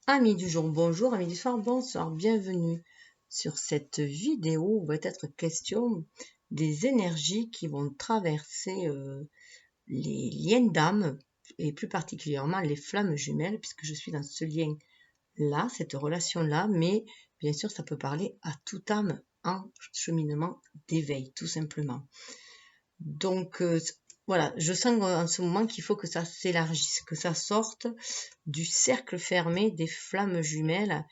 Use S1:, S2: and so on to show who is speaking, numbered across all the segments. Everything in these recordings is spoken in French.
S1: Amis du jour, bonjour, amis du soir, bonsoir, bienvenue sur cette vidéo où va être question des énergies qui vont traverser les liens d'âme et plus particulièrement les flammes jumelles puisque je suis dans ce lien-là, cette relation-là, mais bien sûr ça peut parler à toute âme en cheminement d'éveil tout simplement. Donc voilà, je sens en ce moment qu'il faut que ça s'élargisse, que ça sorte du cercle fermé des flammes jumelles,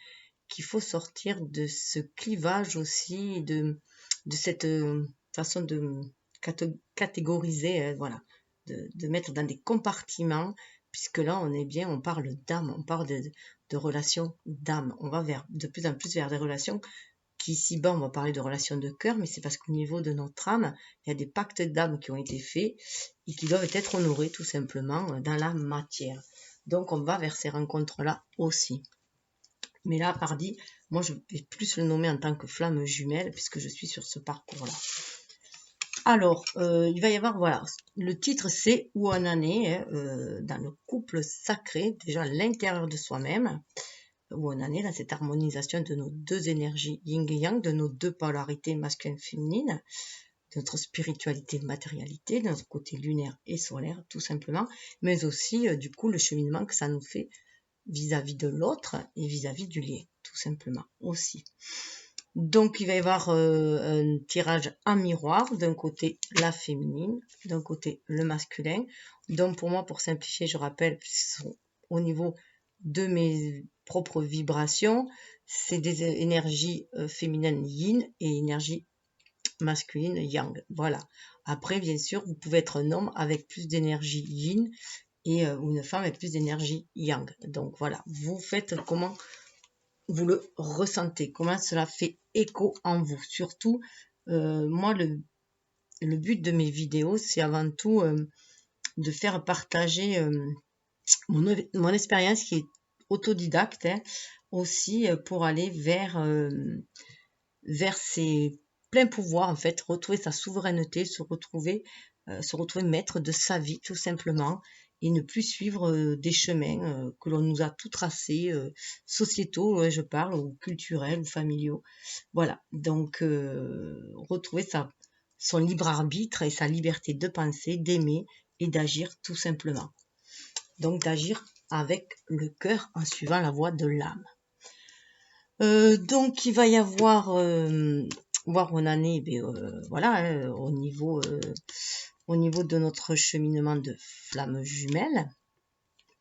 S1: qu'il faut sortir de ce clivage aussi, de cette façon de catégoriser, voilà, de mettre dans des compartiments, puisque là on est bien, on parle d'âme, on parle de relations d'âme, on va de plus en plus vers des relations qu'ici-bas, on va parler de relations de cœur, mais c'est parce qu'au niveau de notre âme, il y a des pactes d'âme qui ont été faits et qui doivent être honorés tout simplement dans la matière. Donc, on va vers ces rencontres-là aussi. Mais là, pardi, moi, je vais plus le nommer en tant que flamme jumelle puisque je suis sur ce parcours-là. Alors, il va y avoir, voilà, le titre c'est « Où on en est dans le couple sacré, déjà à l'intérieur de soi-même ». Où on en est dans cette harmonisation de nos deux énergies yin et yang, de nos deux polarités masculine féminine, de notre spiritualité matérialité, de notre côté lunaire et solaire tout simplement, mais aussi du coup le cheminement que ça nous fait vis-à-vis de l'autre et vis-à-vis du lien tout simplement aussi. Donc il va y avoir un tirage en miroir, d'un côté la féminine, d'un côté le masculin. Donc pour moi, pour simplifier, je rappelle, au niveau de mes propres vibrations, c'est des énergies féminines yin et énergie masculine yang. Voilà. Après, bien sûr, vous pouvez être un homme avec plus d'énergie yin et ou une femme avec plus d'énergie yang. Donc voilà, vous faites comment vous le ressentez, comment cela fait écho en vous. Surtout, moi, le but de mes vidéos, c'est avant tout de faire partager mon expérience qui est autodidacte, hein, aussi pour aller vers ses pleins pouvoirs, en fait, retrouver sa souveraineté, se retrouver maître de sa vie, tout simplement, et ne plus suivre des chemins que l'on nous a tout tracés, sociétaux, je parle, ou culturels, ou familiaux. Voilà, donc retrouver son libre arbitre et sa liberté de penser, d'aimer et d'agir tout simplement. Donc d'agir avec le cœur en suivant la voie de l'âme. Donc il va y avoir voir où on en est, voilà, hein, au niveau de notre cheminement de flammes jumelles,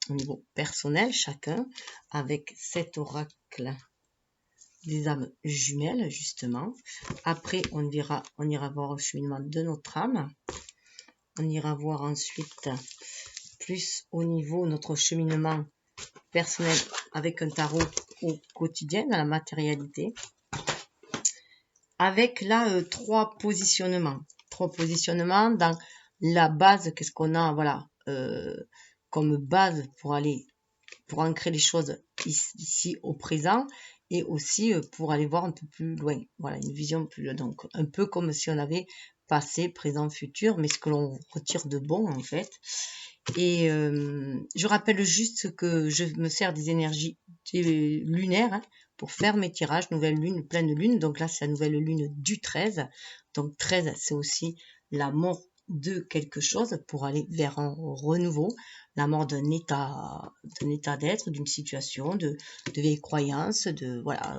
S1: au niveau personnel chacun, avec cet oracle des âmes jumelles justement. Après on ira voir le cheminement de notre âme. On ira voir ensuite plus au niveau de notre cheminement personnel avec un tarot au quotidien, dans la matérialité. Avec là trois positionnements dans la base, qu'est-ce qu'on a, voilà, comme base pour ancrer les choses ici au présent, et aussi pour aller voir un peu plus loin, voilà, une vision plus loin, donc un peu comme si on avait passé, présent, futur, mais ce que l'on retire de bon en fait. Et je rappelle juste que je me sers des énergies lunaires, hein, pour faire mes tirages, nouvelle lune, pleine lune. Donc là, c'est la nouvelle lune du 13. Donc 13, c'est aussi la mort de quelque chose pour aller vers un renouveau, la mort d'un état d'être, d'une situation, de vieilles croyances, voilà,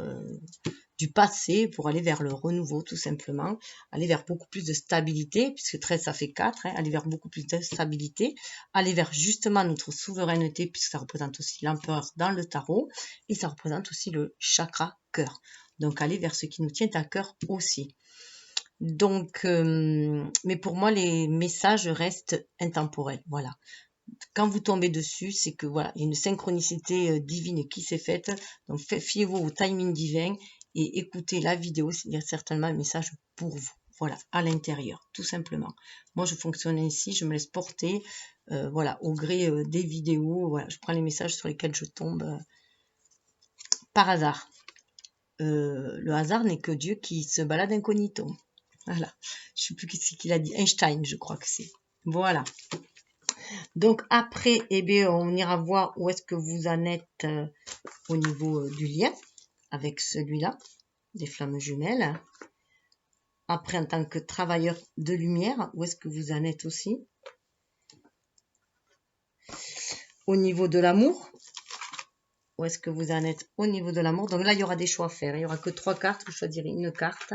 S1: du passé pour aller vers le renouveau tout simplement, aller vers beaucoup plus de stabilité, puisque 13 ça fait 4, hein, aller vers beaucoup plus de stabilité, aller vers justement notre souveraineté, puisque ça représente aussi l'empereur dans le tarot, et ça représente aussi le chakra cœur. Donc aller vers ce qui nous tient à cœur aussi. Donc, mais pour moi, les messages restent intemporels. Voilà. Quand vous tombez dessus, c'est que voilà, il y a une synchronicité divine qui s'est faite. Donc, fiez-vous au timing divin et écoutez la vidéo. Il y a certainement un message pour vous. Voilà, à l'intérieur, tout simplement. Moi, je fonctionne ainsi, je me laisse porter, voilà, au gré des vidéos. Voilà, je prends les messages sur lesquels je tombe par hasard. Le hasard n'est que Dieu qui se balade incognito. Voilà, je ne sais plus ce qu'il a dit, Einstein, je crois que c'est. Voilà. Donc après, eh bien, on ira voir où est-ce que vous en êtes au niveau du lien avec celui-là, des flammes jumelles. Après, en tant que travailleur de lumière, où est-ce que vous en êtes aussi? Au niveau de l'amour, où est-ce que vous en êtes au niveau de l'amour? Donc là, il y aura des choix à faire. Il n'y aura que 3 cartes. Vous choisirez une carte.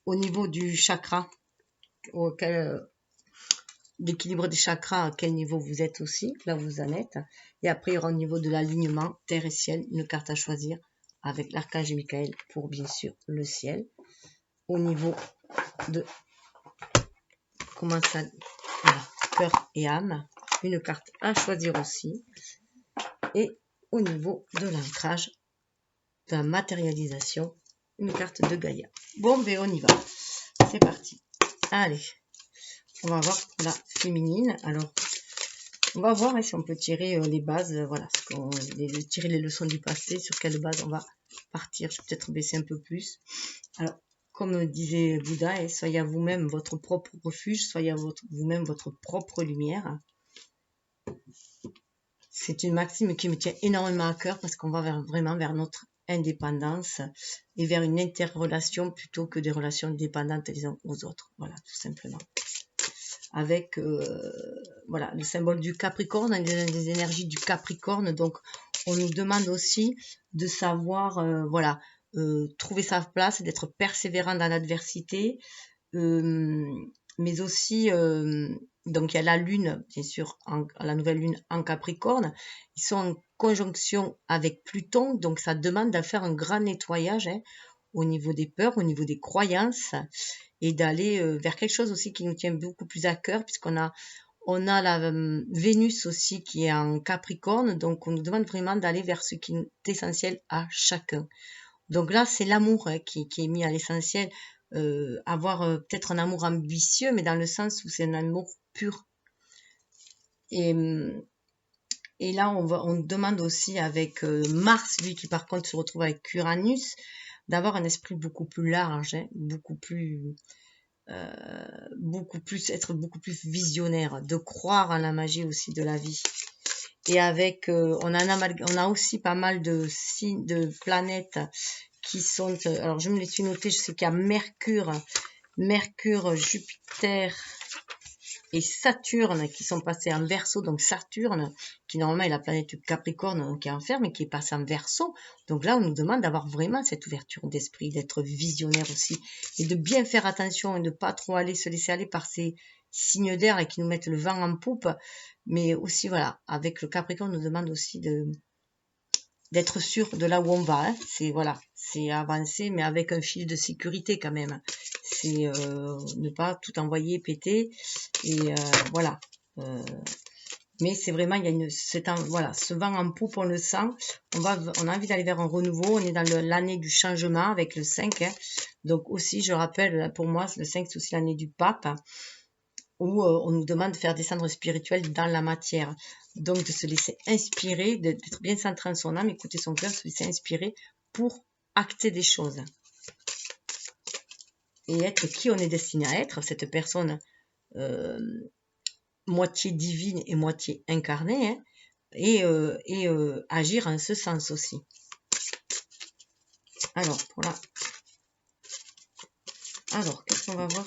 S1: Au niveau du chakra, l'équilibre des chakras, à quel niveau vous êtes aussi, là vous en êtes. Et après, il y aura au niveau de l'alignement terre et ciel, une carte à choisir avec l'archange Michael pour bien sûr le ciel. Au niveau de comment ça, voilà, cœur et âme, une carte à choisir aussi. Et au niveau de l'ancrage, de la matérialisation, une carte de Gaïa. Bon, ben on y va. C'est parti. Allez, on va voir pour la féminine. Alors, on va voir si on peut tirer les bases, voilà, tirer les leçons du passé, sur quelle base on va partir. Je vais peut-être baisser un peu plus. Alors, comme disait Bouddha, soyez à vous-même votre propre refuge, soyez à vous-même votre propre lumière. C'est une maxime qui me tient énormément à cœur parce qu'on va vraiment vers notre indépendance et vers une interrelation plutôt que des relations dépendantes les uns aux autres. Voilà, tout simplement. Avec voilà, le symbole du Capricorne, des énergies du Capricorne. Donc, on nous demande aussi de savoir, voilà, trouver sa place, d'être persévérant dans l'adversité, mais aussi, donc il y a la lune, bien sûr, la nouvelle lune en Capricorne. Ils sont en conjonction avec Pluton, donc ça demande de faire un grand nettoyage au niveau des peurs, au niveau des croyances, et d'aller vers quelque chose aussi qui nous tient beaucoup plus à cœur, puisqu'on a la Vénus aussi qui est en Capricorne, donc on nous demande vraiment d'aller vers ce qui est essentiel à chacun. Donc là, c'est l'amour qui est mis à l'essentiel. Avoir peut-être un amour ambitieux, mais dans le sens où c'est un amour pur. Et là, on demande aussi avec Mars, lui qui par contre se retrouve avec Uranus, d'avoir un esprit beaucoup plus large, beaucoup plus être beaucoup plus visionnaire, de croire en la magie aussi de la vie. Et avec, on a aussi pas mal de signes, de planètes qui sont, alors je me les suis notées, je sais qu'il y a Mercure, Jupiter et Saturne qui sont passés en Verseau. Donc Saturne, qui normalement est la planète du Capricorne, donc qui est en fer, mais qui est passé en Verseau. Donc là, on nous demande d'avoir vraiment cette ouverture d'esprit, d'être visionnaire aussi, et de bien faire attention et de ne pas trop se laisser aller par ces signes d'air qui nous mettent le vent en poupe. Mais aussi, voilà, avec le Capricorne, on nous demande aussi d'être sûr de là où on va. C'est voilà, c'est avancer, mais avec un fil de sécurité quand même. C'est ne pas tout envoyer péter. Et voilà. Mais c'est vraiment, il y a voilà, ce vent en poupe, on le sent. On a envie d'aller vers un renouveau. On est dans l'année du changement avec le 5. Donc aussi, je rappelle, pour moi, le 5, c'est aussi l'année du pape, où on nous demande de faire descendre le spirituel dans la matière. Donc de se laisser inspirer, d'être bien centré en son âme, écouter son cœur, se laisser inspirer pour acter des choses. Et être qui on est destiné à être, cette personne moitié divine et moitié incarnée, et agir en ce sens aussi. Alors, qu'est-ce qu'on va voir?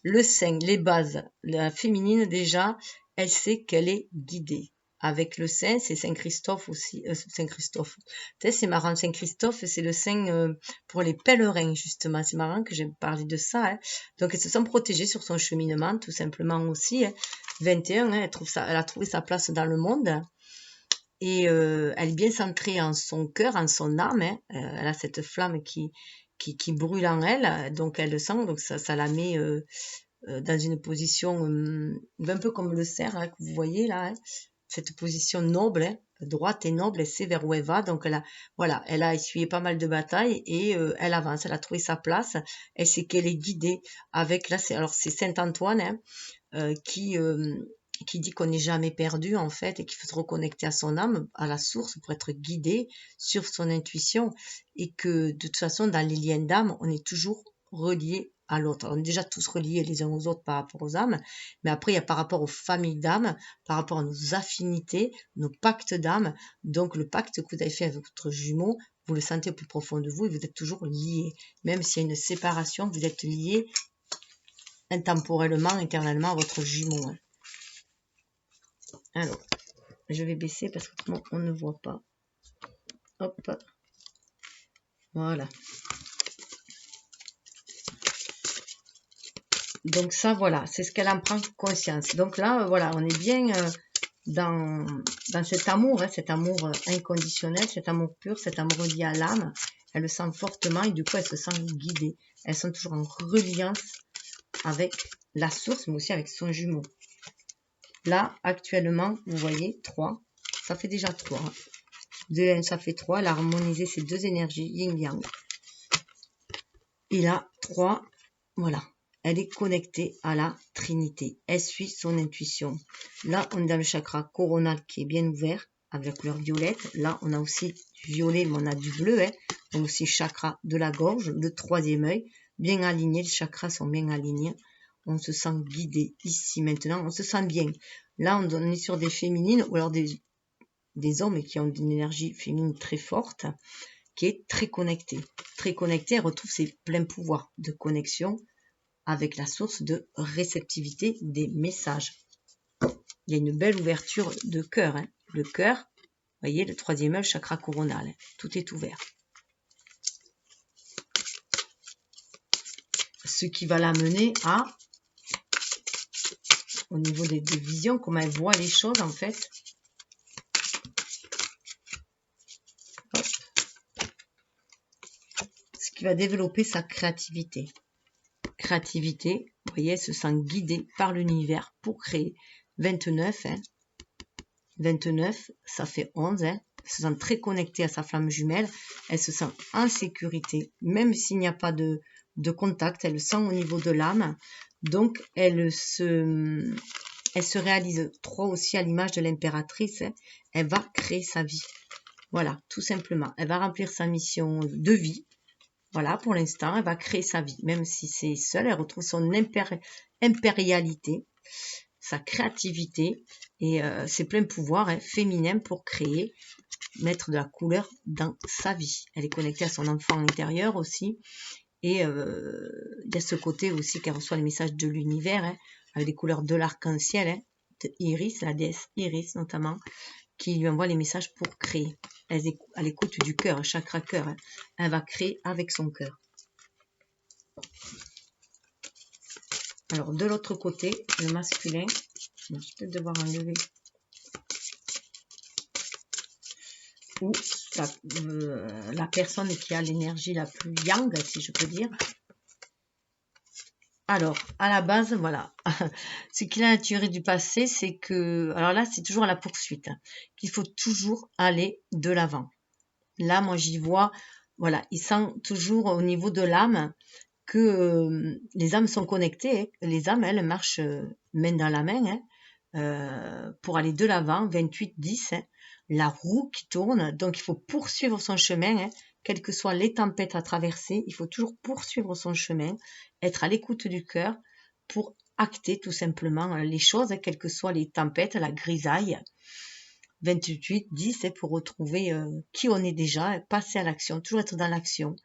S1: Le 5, les bases. La féminine, déjà, elle sait qu'elle est guidée. Avec le saint, c'est Saint-Christophe aussi. Saint-Christophe. C'est marrant, Saint-Christophe, c'est le saint pour les pèlerins, justement. C'est marrant que j'ai parlé de ça. Donc, elle se sent protégée sur son cheminement, tout simplement aussi. 21, elle a trouvé sa place dans le monde. Et elle est bien centrée en son cœur, en son âme. Elle a cette flamme qui brûle en elle, donc elle le sent, donc ça la met dans une position un peu comme le cerf que vous voyez là, cette position noble, droite et noble, elle sait vers où elle va, donc elle a essuyé pas mal de batailles et elle avance, elle a trouvé sa place, elle sait qu'elle est guidée avec, là c'est Saint Antoine qui dit qu'on n'est jamais perdu en fait et qu'il faut se reconnecter à son âme, à la source pour être guidé sur son intuition et que de toute façon dans les liens d'âme on est toujours relié à l'autre. On est déjà tous reliés les uns aux autres par rapport aux âmes, mais après il y a par rapport aux familles d'âmes, par rapport à nos affinités, nos pactes d'âme. Donc le pacte que vous avez fait avec votre jumeau, vous le sentez au plus profond de vous et vous êtes toujours liés. Même s'il y a une séparation, vous êtes liés intemporellement, éternellement à votre jumeau. Hein. Alors, je vais baisser parce qu'autrement on ne voit pas. Hop, voilà. Donc ça, voilà, c'est ce qu'elle en prend conscience. Donc là, voilà, on est bien dans cet amour, hein, cet amour inconditionnel, cet amour pur, cet amour lié à l'âme. Elle le sent fortement et du coup, elle se sent guidée. Elles sont toujours en reliance avec la source, mais aussi avec son jumeau. Là, actuellement, vous voyez, 3. Ça fait déjà 3. 2 et 1, ça fait 3. Elle a harmonisé ces deux énergies, yin-yang. Et là, 3, voilà. Elle est connectée à la Trinité. Elle suit son intuition. Là, on est dans le chakra coronal qui est bien ouvert, avec la couleur violette. Là, on a aussi du violet, mais on a du bleu. Hein. Donc aussi chakra de la gorge, le troisième œil, bien aligné. Les chakras sont bien alignés. On se sent guidé ici, maintenant. On se sent bien. Là, on est sur des féminines, ou alors des hommes qui ont une énergie féminine très forte, qui est très connectée. Très connectée, elle retrouve ses pleins pouvoirs de connexion avec la source de réceptivité des messages. Il y a une belle ouverture de cœur. Hein. Le cœur, vous voyez, le troisième œil, chakra coronal. Hein. Tout est ouvert. Ce qui va l'amener à, au niveau des visions, comment elle voit les choses en fait. Hop. Ce qui va développer sa créativité. Créativité, vous voyez, elle se sent guidée par l'univers pour créer. 29, hein. 29, ça fait 11, hein. Elle se sent très connectée à sa flamme jumelle, elle se sent en sécurité, même s'il n'y a pas de contact, elle le sent au niveau de l'âme, donc elle se réalise 3 aussi à l'image de l'impératrice, hein. Elle va créer sa vie, voilà, tout simplement, elle va remplir sa mission de vie, voilà, pour l'instant, elle va créer sa vie, même si c'est seule, elle retrouve son impérialité, sa créativité et ses pleins pouvoirs hein, féminins pour créer, mettre de la couleur dans sa vie. Elle est connectée à son enfant intérieur aussi. Et il y a ce côté aussi qu'elle reçoit les messages de l'univers, hein, avec les couleurs de l'arc-en-ciel, hein, de Iris, la déesse Iris notamment, qui lui envoie les messages pour créer. Elle écoute du cœur, chakra cœur. Hein. Elle va créer avec son cœur. Alors, de l'autre côté, le masculin, je vais peut-être devoir enlever. Ou la personne qui a l'énergie la plus yang, si je peux dire. Alors, à la base, voilà, ce qu'il a attiré du passé, c'est que, alors là, c'est toujours à la poursuite, hein, qu'il faut toujours aller de l'avant. Là, moi, j'y vois, voilà, il sent toujours au niveau de l'âme que les âmes sont connectées, hein, les âmes, elles marchent main dans la main, hein, pour aller de l'avant, 28-10, hein, la roue qui tourne, donc il faut poursuivre son chemin, hein, quelles que soient les tempêtes à traverser, il faut toujours poursuivre son chemin, être à l'écoute du cœur pour acter tout simplement les choses, hein, quelles que soient les tempêtes, la grisaille. 28-10, hein, pour retrouver qui on est déjà, passer à l'action, toujours être dans l'action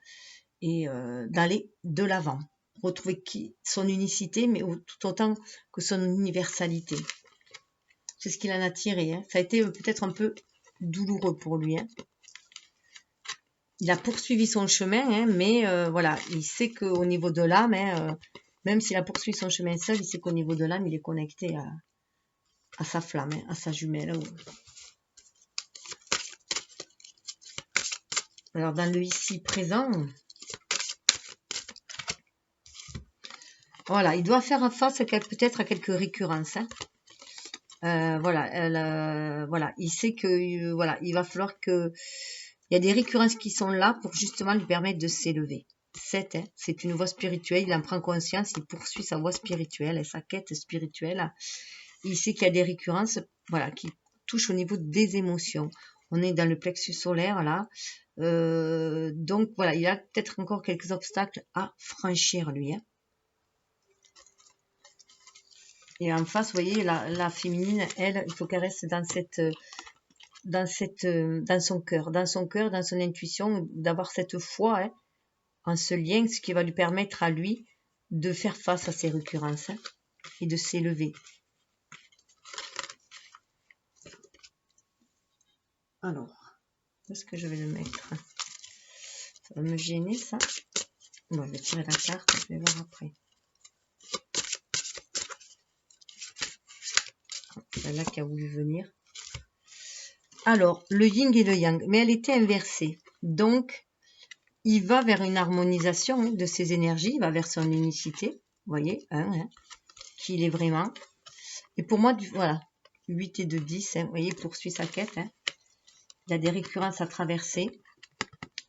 S1: et d'aller de l'avant, retrouver son unicité, mais tout autant que son universalité. C'est ce qu'il en a tiré. Hein. Ça a été peut-être un peu douloureux pour lui. Hein. Il a poursuivi son chemin, hein, mais voilà, il sait qu'au niveau de l'âme, hein, même s'il a poursuivi son chemin seul, il sait qu'au niveau de l'âme, il est connecté à sa flamme, hein, à sa jumelle. Alors, dans le ici présent, voilà, il doit faire face peut-être à quelques récurrences. Hein. Voilà, il sait que voilà, il va falloir que il y a des récurrences qui sont là pour justement lui permettre de s'élever. 7, hein, c'est une voie spirituelle, il en prend conscience, il poursuit sa voie spirituelle et sa quête spirituelle. Il sait qu'il y a des récurrences, voilà, qui touchent au niveau des émotions. On est dans le plexus solaire là, donc voilà, il a peut-être encore quelques obstacles à franchir lui. Hein. Et en face, vous voyez, la féminine, elle, il faut qu'elle reste dans son cœur, dans son intuition, d'avoir cette foi, hein, en ce lien, ce qui va lui permettre à lui de faire face à ces récurrences, hein, et de s'élever. Alors, où est-ce que je vais le mettre? Ça va me gêner, ça. Bon, je vais tirer la carte, je vais voir après. Celle-là qui a voulu venir. Alors, le yin et le yang, mais elle était inversée. Donc, il va vers une harmonisation, hein, de ses énergies, il va vers son unicité. Vous voyez, hein, qu'il est vraiment. Et pour moi, voilà, 8 et 2, 10, hein, vous voyez, il poursuit sa quête. Hein. Il y a des récurrences à traverser.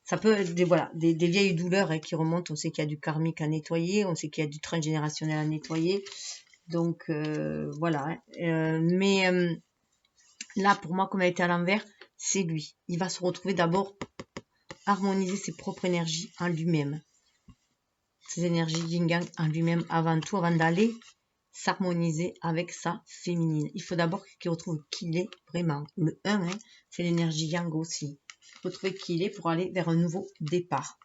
S1: Ça peut être des vieilles douleurs, hein, qui remontent. On sait qu'il y a du karmique à nettoyer, on sait qu'il y a du transgénérationnel à nettoyer. Donc, voilà. Hein. Là, pour moi, comme elle était à l'envers, c'est lui. Il va se retrouver d'abord harmoniser ses propres énergies en lui-même. Ses énergies yin-yang en lui-même avant tout, avant d'aller s'harmoniser avec sa féminine. Il faut d'abord qu'il retrouve qui il est vraiment. Le 1, hein, c'est l'énergie yang aussi. Retrouver qui il est pour aller vers un nouveau départ.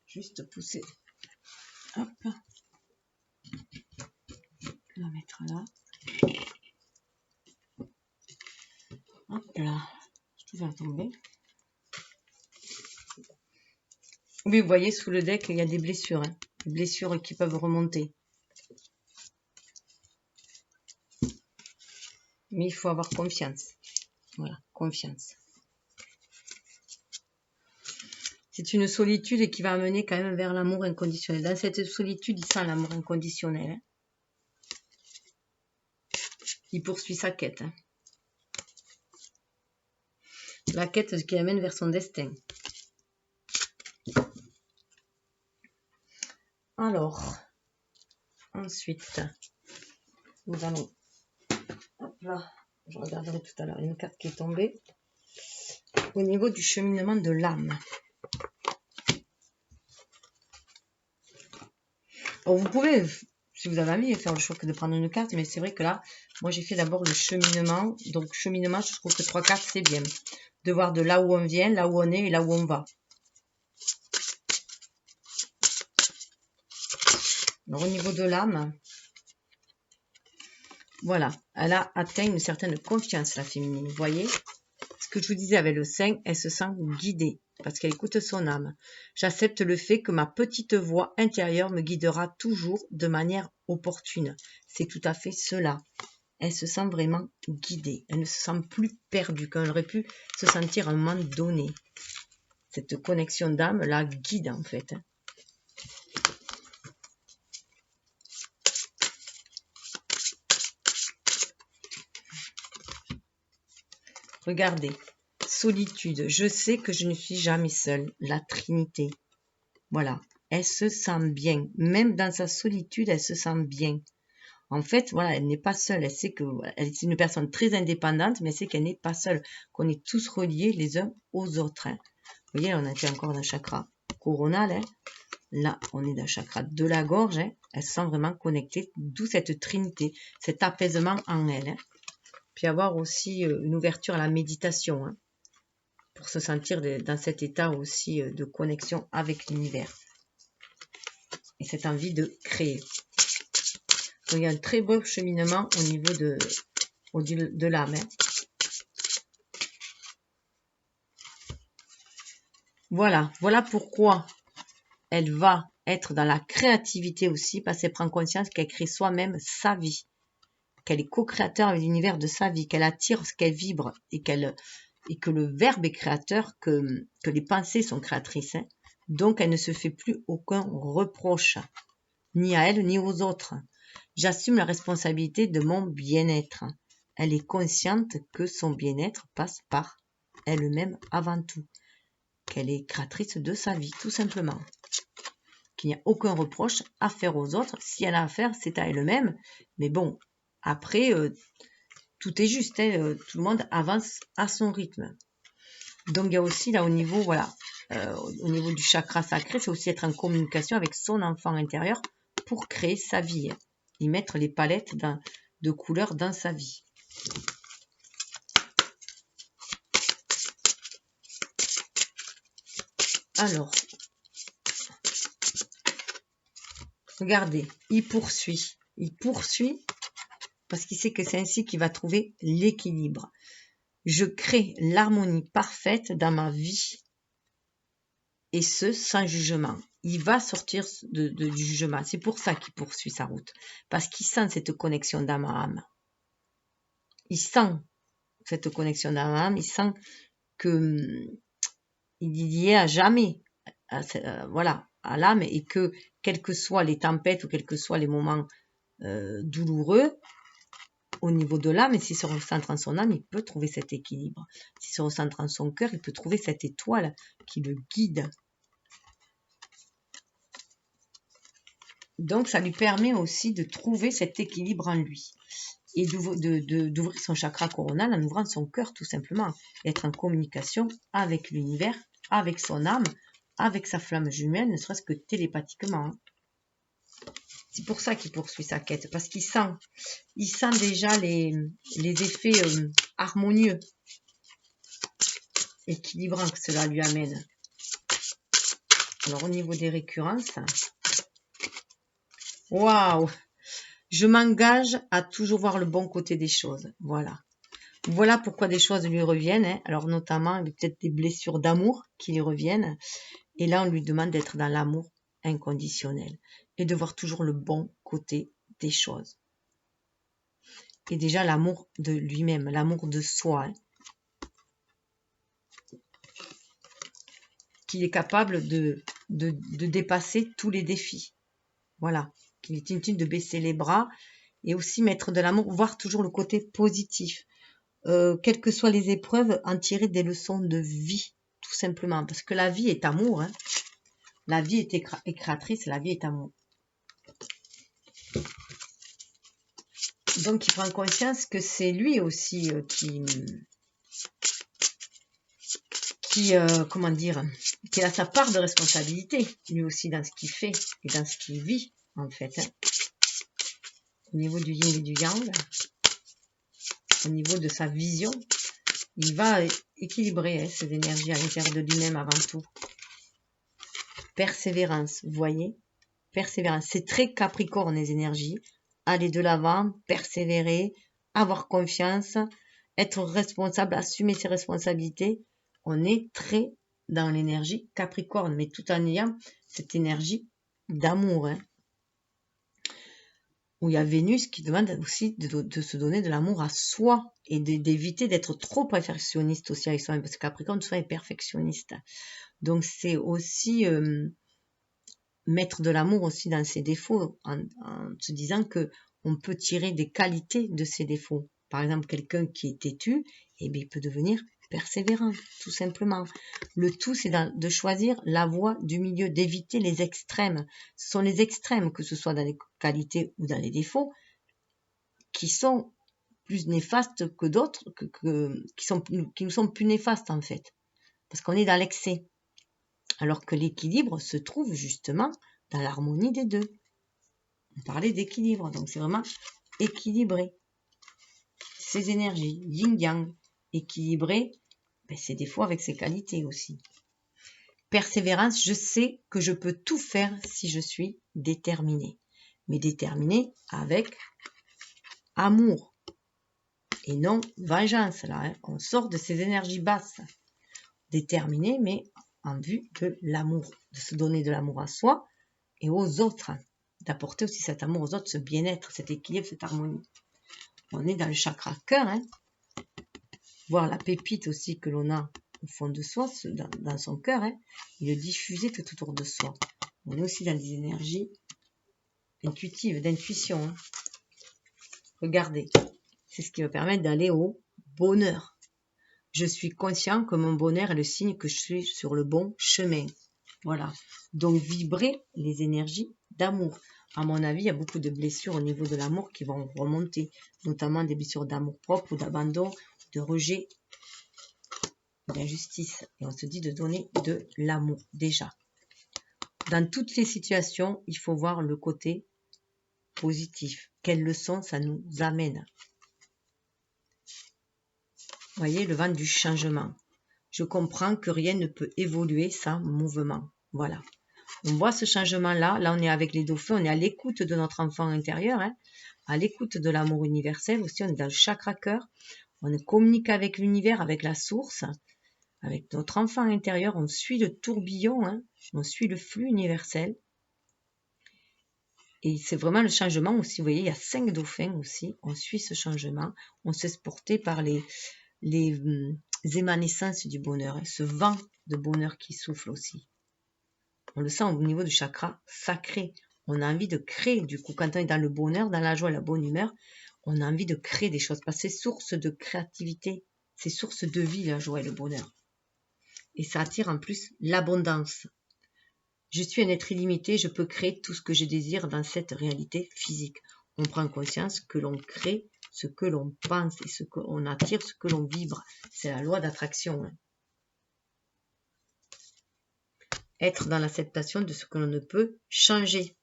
S1: Juste pousser. Hop. Je vais la mettre là. Hop là. Je vais tomber. Oui, vous voyez, sous le deck, il y a des blessures. Hein. Des blessures qui peuvent remonter. Mais il faut avoir confiance. Voilà, confiance. C'est une solitude qui va amener quand même vers l'amour inconditionnel. Dans cette solitude, il sent l'amour inconditionnel. Hein. Il poursuit sa quête. Hein. La quête qui l'amène vers son destin. Alors, ensuite, nous allons... Hop là, je regarderai tout à l'heure une carte qui est tombée. Au niveau du cheminement de l'âme. Alors, vous pouvez, si vous avez envie, faire le choix de prendre une carte, mais c'est vrai que là, moi j'ai fait d'abord le cheminement. Donc, cheminement, je trouve que 3 cartes, c'est bien. De voir de là où on vient, là où on est et là où on va. Alors, au niveau de l'âme, voilà, elle a atteint une certaine confiance, la féminine. Vous voyez, ce que je vous disais avec le 5, elle se sent guidée parce qu'elle écoute son âme. J'accepte le fait que ma petite voix intérieure me guidera toujours de manière opportune. C'est tout à fait cela. Elle se sent vraiment guidée. Elle ne se sent plus perdue qu'elle aurait pu se sentir à un moment donné. Cette connexion d'âme la guide en fait. Regardez, solitude, je sais que je ne suis jamais seule, la Trinité. Voilà, elle se sent bien, même dans sa solitude, elle se sent bien. En fait, voilà, elle n'est pas seule, elle sait que elle est une personne très indépendante, mais elle sait qu'elle n'est pas seule, qu'on est tous reliés les uns aux autres. Hein. Vous voyez, on était encore dans le chakra coronal, hein. Là, on est dans le chakra de la gorge, hein. Elle se sent vraiment connectée, d'où cette Trinité, cet apaisement en elle. Hein. Puis avoir aussi une ouverture à la méditation, hein, pour se sentir dans cet état aussi de connexion avec l'univers. Et cette envie de créer. Donc, il y a un très beau cheminement au niveau de l'âme. Hein. Voilà pourquoi elle va être dans la créativité aussi, parce qu'elle prend conscience qu'elle crée soi-même sa vie. Qu'elle est co-créateur avec l'univers de sa vie, qu'elle attire ce qu'elle vibre et que le verbe est créateur, que les pensées sont créatrices. Hein. Donc, elle ne se fait plus aucun reproche, ni à elle, ni aux autres. J'assume la responsabilité de mon bien-être. Elle est consciente que son bien-être passe par elle-même avant tout. Qu'elle est créatrice de sa vie, tout simplement. Qu'il n'y a aucun reproche à faire aux autres. Si elle a à faire, c'est à elle-même. Mais bon, après, tout est juste. Hein, tout le monde avance à son rythme. Donc, il y a aussi là au niveau, voilà, au niveau du chakra sacré, c'est aussi être en communication avec son enfant intérieur pour créer sa vie. y mettre les palettes de couleurs dans sa vie. Alors, regardez, il poursuit parce qu'il sait que c'est ainsi qu'il va trouver l'équilibre. Je crée l'harmonie parfaite dans ma vie et ce, sans jugement. Il va sortir du jugement. C'est pour ça qu'il poursuit sa route. Parce qu'il sent cette connexion d'âme à âme. Il sent cette connexion d'âme à âme. Il sent qu'il y est à jamais voilà, à l'âme et que, quelles que soient les tempêtes ou quels que soient les moments douloureux, au niveau de l'âme, et s'il se recentre en son âme, il peut trouver cet équilibre. S'il se recentre en son cœur, il peut trouver cette étoile qui le guide. Donc, ça lui permet aussi de trouver cet équilibre en lui et d'ouvrir son chakra coronal en ouvrant son cœur tout simplement, et être en communication avec l'univers, avec son âme, avec sa flamme jumelle, ne serait-ce que télépathiquement. C'est pour ça qu'il poursuit sa quête, parce qu'il sent déjà les effets harmonieux, équilibrants que cela lui amène. Alors, au niveau des récurrences, waouh! Je m'engage à toujours voir le bon côté des choses. Voilà pourquoi des choses lui reviennent. Hein. Alors, notamment, peut-être des blessures d'amour qui lui reviennent. Et là, on lui demande d'être dans l'amour inconditionnel et de voir toujours le bon côté des choses. Et déjà, l'amour de lui-même, l'amour de soi. Hein. Qu'il est capable de dépasser tous les défis. Voilà. Qu'il est inutile de baisser les bras et aussi mettre de l'amour, voir toujours le côté positif. Quelles que soient les épreuves, en tirer des leçons de vie, tout simplement. Parce que la vie est amour. Hein. La vie est créatrice, la vie est amour. Donc, il prend conscience que c'est lui aussi qui a sa part de responsabilité, lui aussi, dans ce qu'il fait et dans ce qu'il vit, en fait. Hein. Au niveau du yin et du yang, au niveau de sa vision, il va équilibrer ses énergies à l'intérieur de lui-même avant tout. Persévérance, vous voyez? Persévérance, c'est très capricorne les énergies. Aller de l'avant, persévérer, avoir confiance, être responsable, assumer ses responsabilités. On est très dans l'énergie capricorne, mais tout en ayant cette énergie d'amour. Hein. Où il y a Vénus qui demande aussi de se donner de l'amour à soi et d'éviter d'être trop perfectionniste aussi avec soi-même, parce que Capricorne, souvent, est perfectionniste. Donc, c'est aussi mettre de l'amour aussi dans ses défauts, en se disant que on peut tirer des qualités de ses défauts. Par exemple, quelqu'un qui est têtu, eh bien, il peut devenir persévérant, tout simplement. Le tout, c'est de choisir la voie du milieu, d'éviter les extrêmes. Ce sont les extrêmes, que ce soit dans les qualités ou dans les défauts, qui sont plus néfastes que d'autres, qui nous sont plus néfastes, en fait. Parce qu'on est dans l'excès. Alors que l'équilibre se trouve justement dans l'harmonie des deux. On parlait d'équilibre, donc c'est vraiment équilibrer ses énergies, yin-yang, équilibrer ses défauts avec ses qualités aussi. Persévérance, je sais que je peux tout faire si je suis déterminée. Mais déterminée avec amour et non vengeance. Là, hein. On sort de ces énergies basses. Déterminée, mais en vue de l'amour, de se donner de l'amour à soi et aux autres, d'apporter aussi cet amour aux autres, ce bien-être, cet équilibre, cette harmonie. On est dans le chakra cœur, hein. Voir la pépite aussi que l'on a au fond de soi, dans son cœur, hein, et le diffuser tout autour de soi. On est aussi dans des énergies intuitives, d'intuition. Hein. Regardez, c'est ce qui va permettre d'aller au bonheur. Je suis conscient que mon bonheur est le signe que je suis sur le bon chemin. Voilà. Donc, vibrer les énergies d'amour. À mon avis, il y a beaucoup de blessures au niveau de l'amour qui vont remonter, notamment des blessures d'amour propre ou d'abandon, de rejet, d'injustice. Et on se dit de donner de l'amour, déjà. Dans toutes les situations, il faut voir le côté positif. Quelle leçon ça nous amène? Vous voyez, le vent du changement. Je comprends que rien ne peut évoluer sans mouvement. Voilà. On voit ce changement-là. Là, on est avec les dauphins. On est à l'écoute de notre enfant intérieur. Hein, à l'écoute de l'amour universel aussi. On est dans le chakra cœur. On communique avec l'univers, avec la source, avec notre enfant intérieur. On suit le tourbillon. Hein, on suit le flux universel. Et c'est vraiment le changement aussi. Vous voyez, il y a 5 dauphins aussi. On suit ce changement. On se laisse porter par les émanescences du bonheur, et ce vent de bonheur qui souffle aussi. On le sent au niveau du chakra sacré. On a envie de créer, du coup, quand on est dans le bonheur, dans la joie et la bonne humeur, on a envie de créer des choses, parce que c'est source de créativité, c'est source de vie, la joie et le bonheur. Et ça attire en plus l'abondance. Je suis un être illimité, je peux créer tout ce que je désire dans cette réalité physique. On prend conscience que l'on crée ce que l'on pense et ce qu'on attire, ce que l'on vibre. C'est la loi d'attraction. Hein. Être dans l'acceptation de ce que l'on ne peut changer.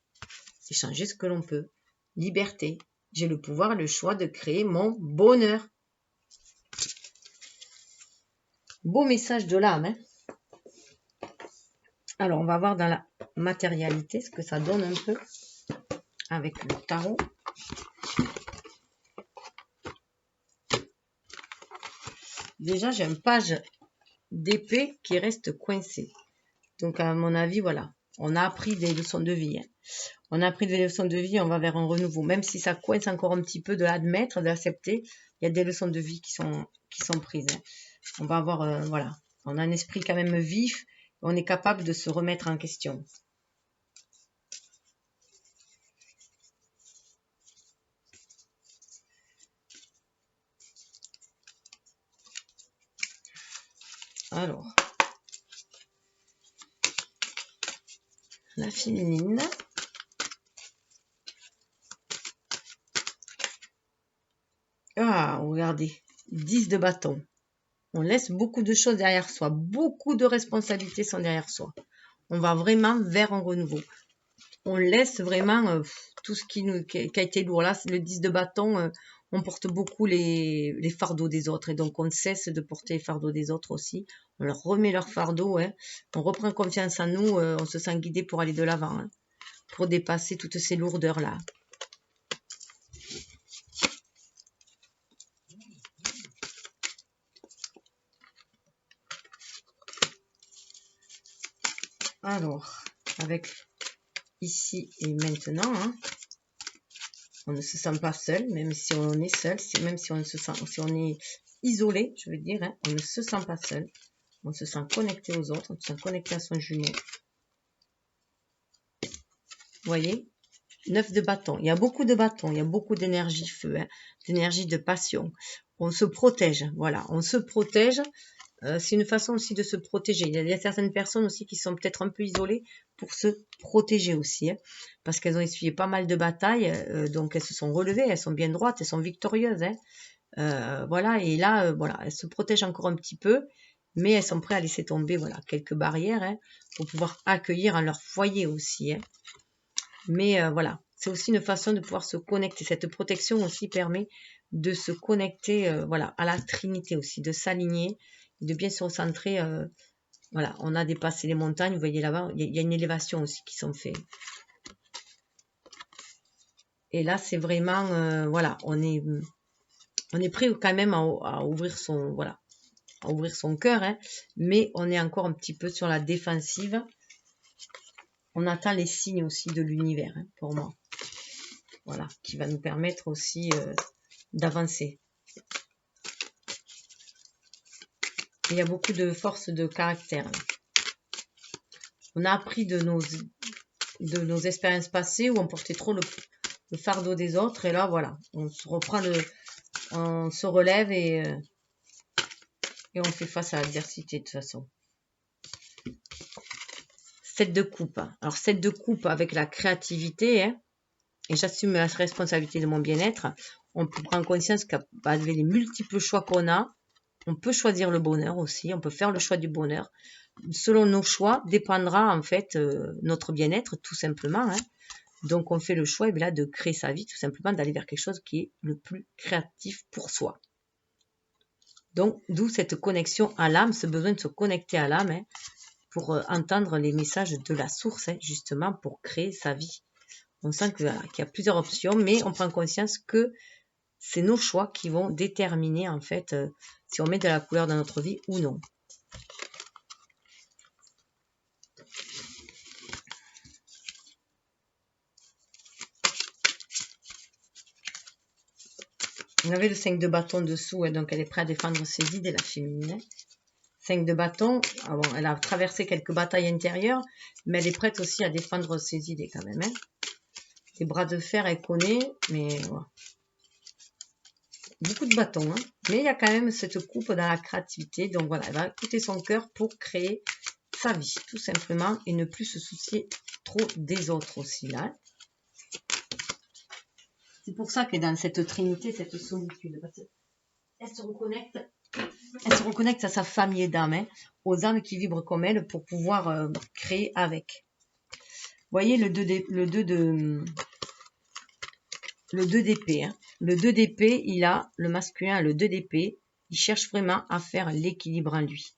S1: C'est changer ce que l'on peut. Liberté. J'ai le pouvoir, le choix de créer mon bonheur. Beau message de l'âme. Hein. Alors, on va voir dans la matérialité ce que ça donne un peu avec le tarot. Déjà, j'ai une page d'épée qui reste coincée. Donc, à mon avis, voilà. On a appris des leçons de vie. Hein. On a appris des leçons de vie, on va vers un renouveau. Même si ça coince encore un petit peu de l'admettre, d'accepter, il y a des leçons de vie qui sont prises. Hein. On va avoir, voilà. On a un esprit quand même vif. On est capable de se remettre en question. Alors, la féminine. Ah, regardez, 10 de bâton. On laisse beaucoup de choses derrière soi. Beaucoup de responsabilités sont derrière soi. On va vraiment vers un renouveau. On laisse vraiment tout ce qui a été lourd. Là, c'est le 10 de bâton. On porte beaucoup les fardeaux des autres. Et donc, on cesse de porter les fardeaux des autres aussi. On leur remet leur fardeau. Hein. On reprend confiance en nous. On se sent guidé pour aller de l'avant. Hein, pour dépasser toutes ces lourdeurs-là. Alors, avec ici et maintenant, hein, on ne se sent pas seul, même si on est seul, même si on se sent, si on est isolé, je veux dire, hein, on ne se sent pas seul. On se sent connecté aux autres, on se sent connecté à son jumeau. Vous voyez, 9 de bâton. Il y a beaucoup de bâtons, il y a beaucoup d'énergie feu, hein, d'énergie de passion. On se protège, voilà, on se protège. C'est une façon aussi de se protéger. Il y a certaines personnes aussi qui sont peut-être un peu isolées pour se protéger aussi. Hein, parce qu'elles ont essuyé pas mal de batailles. Donc elles se sont relevées, elles sont bien droites, elles sont victorieuses. Hein, voilà, et là, voilà, elles se protègent encore un petit peu. Mais elles sont prêtes à laisser tomber voilà, quelques barrières hein, pour pouvoir accueillir en leur foyer aussi. Hein. Mais voilà, c'est aussi une façon de pouvoir se connecter. Cette protection aussi permet de se connecter voilà, à la Trinité aussi, de s'aligner, de bien se recentrer. Voilà, on a dépassé les montagnes, vous voyez là-bas, il y a une élévation aussi qui sont faites. Et là, c'est vraiment, voilà, on est prêt quand même à ouvrir son, voilà, à ouvrir son cœur, hein, mais on est encore un petit peu sur la défensive. On attend les signes aussi de l'univers, hein, pour moi. Voilà, qui va nous permettre aussi d'avancer. Il y a beaucoup de force de caractère. Là. On a appris de nos expériences passées où on portait trop le fardeau des autres. Et là, voilà, on se reprend on se relève et on fait face à l'adversité de toute façon. 7 de coupe. Alors, 7 de coupe avec la créativité, hein, et j'assume la responsabilité de mon bien-être. On peut prendre conscience qu'avec les multiples choix qu'on a, on peut choisir le bonheur aussi, on peut faire le choix du bonheur. Selon nos choix, dépendra en fait notre bien-être, tout simplement. Hein. Donc, on fait le choix là, de créer sa vie, tout simplement, d'aller vers quelque chose qui est le plus créatif pour soi. Donc, d'où cette connexion à l'âme, ce besoin de se connecter à l'âme, hein, pour entendre les messages de la source, hein, justement, pour créer sa vie. On sent que, voilà, qu'il y a plusieurs options, mais on prend conscience que c'est nos choix qui vont déterminer, en fait, si on met de la couleur dans notre vie ou non. On avait le 5 de bâton dessous, hein, donc elle est prête à défendre ses idées, la féminine. 5 de bâton, ah bon, elle a traversé quelques batailles intérieures, mais elle est prête aussi à défendre ses idées quand même. Hein. Les bras de fer, elle connaît, mais voilà. Beaucoup de bâtons, hein. Mais il y a quand même cette coupe dans la créativité, donc voilà, elle va écouter son cœur pour créer sa vie, tout simplement, et ne plus se soucier trop des autres aussi, là. C'est pour ça qu'elle est dans cette trinité, cette solitude. Parce qu'elle se reconnecte à sa famille d'âmes, hein, aux âmes qui vibrent comme elle pour pouvoir créer avec. Vous voyez le 2 d'épée. Hein. Le 2 d'épée, il a le masculin, le 2 d'épée, il cherche vraiment à faire l'équilibre en lui.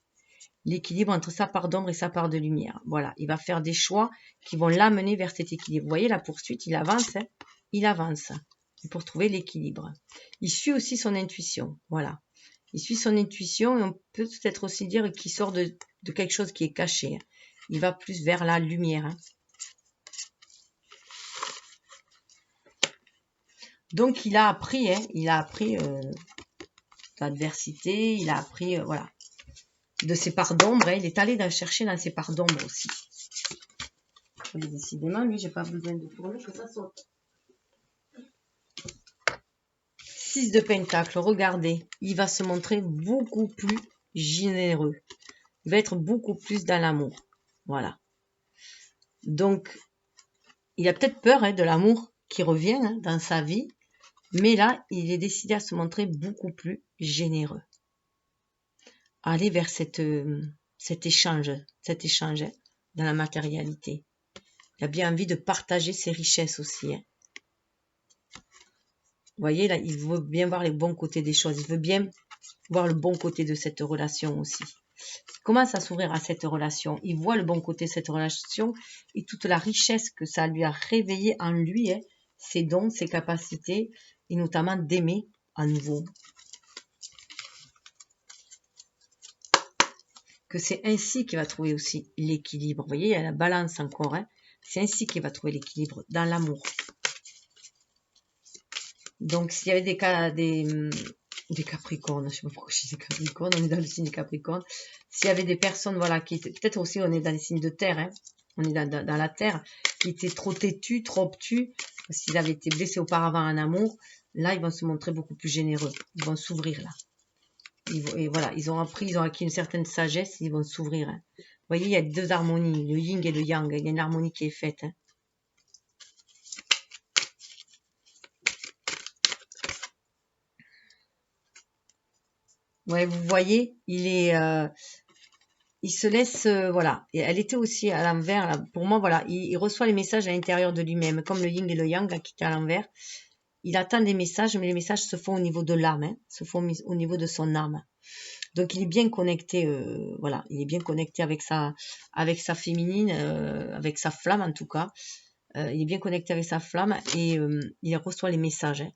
S1: L'équilibre entre sa part d'ombre et sa part de lumière. Voilà, il va faire des choix qui vont l'amener vers cet équilibre. Vous voyez la poursuite, il avance, hein, il avance pour trouver l'équilibre. Il suit aussi son intuition, voilà. Il suit son intuition et on peut peut-être aussi dire qu'il sort de quelque chose qui est caché. Hein. Il va plus vers la lumière. Hein. Donc il a appris l'adversité, il a appris, voilà, de ses parts d'ombre. Hein. Il est allé chercher dans ses parts d'ombre aussi. Décidément, lui, j'ai pas besoin de tourner que ça saute. 6 de pentacle, regardez, il va se montrer beaucoup plus généreux. Il va être beaucoup plus dans l'amour. Voilà. Donc, il a peut-être peur de l'amour qui revient dans sa vie, mais là, il est décidé à se montrer beaucoup plus généreux. Aller vers cet échange dans la matérialité. Il a bien envie de partager ses richesses aussi. Hein. Vous voyez, là, il veut bien voir les bons côtés des choses. Il veut bien voir le bon côté de cette relation aussi. Il commence à s'ouvrir à cette relation. Il voit le bon côté de cette relation et toute la richesse que ça lui a réveillé en lui, hein, ses dons, ses capacités, et notamment d'aimer à nouveau. Que c'est ainsi qu'il va trouver aussi l'équilibre. Vous voyez, il y a la balance encore. Hein. C'est ainsi qu'il va trouver l'équilibre, dans l'amour. Donc, s'il y avait des Capricornes, je ne sais pas pourquoi je dis Capricornes, on est dans le signe des Capricornes. S'il y avait des personnes, voilà, qui étaient, peut-être aussi on est dans les signes de terre, hein, on est dans la terre, qui étaient trop têtus, trop obtus, parce qu'ils avaient été blessés auparavant en amour, là, ils vont se montrer beaucoup plus généreux. Ils vont s'ouvrir, là. Et voilà, ils ont acquis une certaine sagesse, ils vont s'ouvrir. Hein. Vous voyez, il y a deux harmonies, le yin et le yang, il y a une harmonie qui est faite. Hein. Ouais, vous voyez, il se laisse, voilà. Et elle était aussi à l'envers. Pour moi, voilà, il reçoit les messages à l'intérieur de lui-même, comme le yin et le yang, là, qui était à l'envers. Il attend des messages, mais les messages se font au niveau de l'âme, hein, se font au niveau de son âme. Donc, il est bien connecté, voilà, il est bien connecté avec sa féminine, avec sa flamme en tout cas. Il est bien connecté avec sa flamme et il reçoit les messages. Hein.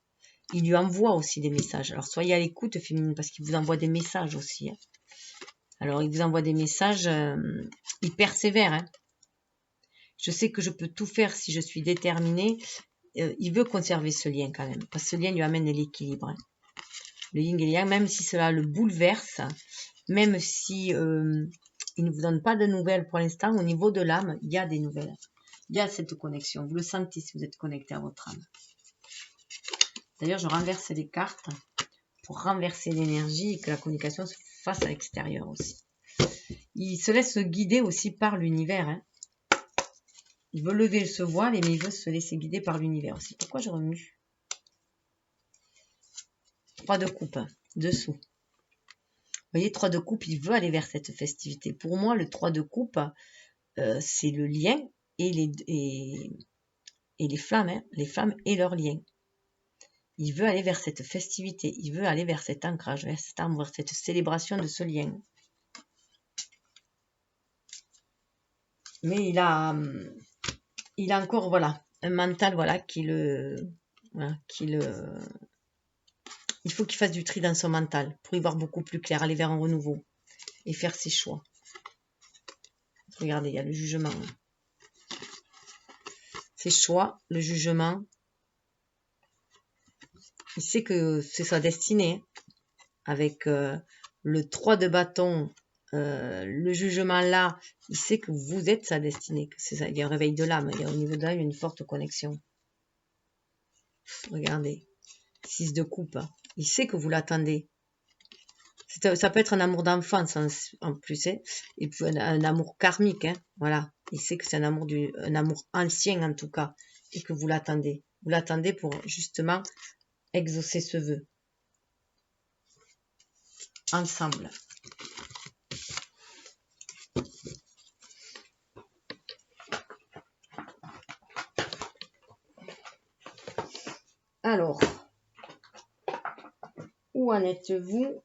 S1: Il lui envoie aussi des messages. Alors, soyez à l'écoute, féminine, parce qu'il vous envoie des messages aussi. Hein. Alors, il vous envoie des messages, il persévère. Hein. Je sais que je peux tout faire si je suis déterminée. Il veut conserver ce lien quand même, parce que ce lien lui amène l'équilibre. Hein. Le yin et le yang, même si cela le bouleverse, même si il ne vous donne pas de nouvelles pour l'instant, au niveau de l'âme, il y a des nouvelles. Il y a cette connexion. Vous le sentez si vous êtes connecté à votre âme. D'ailleurs, je renverse les cartes pour renverser l'énergie et que la communication se fasse à l'extérieur aussi. Il se laisse guider aussi par l'univers. Hein. Il veut lever ce voile, mais il veut se laisser guider par l'univers aussi. Pourquoi je remue? 3 de coupe, dessous. Vous voyez, 3 de coupe, il veut aller vers cette festivité. Pour moi, le 3 de coupe, c'est le lien et et les flammes et leurs liens. Il veut aller vers cette festivité, il veut aller vers cet ancrage, vers cet amour, vers cette célébration de ce lien. Mais il a encore, voilà, un mental, voilà, il faut qu'il fasse du tri dans son mental pour y voir beaucoup plus clair, aller vers un renouveau et faire ses choix. Regardez, il y a le jugement. Ses choix, le jugement. Il sait que c'est sa destinée. Avec le 3 de bâton, le jugement là, il sait que vous êtes sa destinée. Que c'est ça, il y a un réveil de l'âme. Au niveau de l'âme, il y a une forte connexion. Regardez. 6 de coupe. Il sait que vous l'attendez. Ça peut être un amour d'enfance en plus, hein, et puis un amour karmique, hein, voilà. Il sait que c'est un amour ancien en tout cas, et que vous l'attendez. Vous l'attendez pour justement exaucer ce vœu. Ensemble. Alors, où en êtes-vous?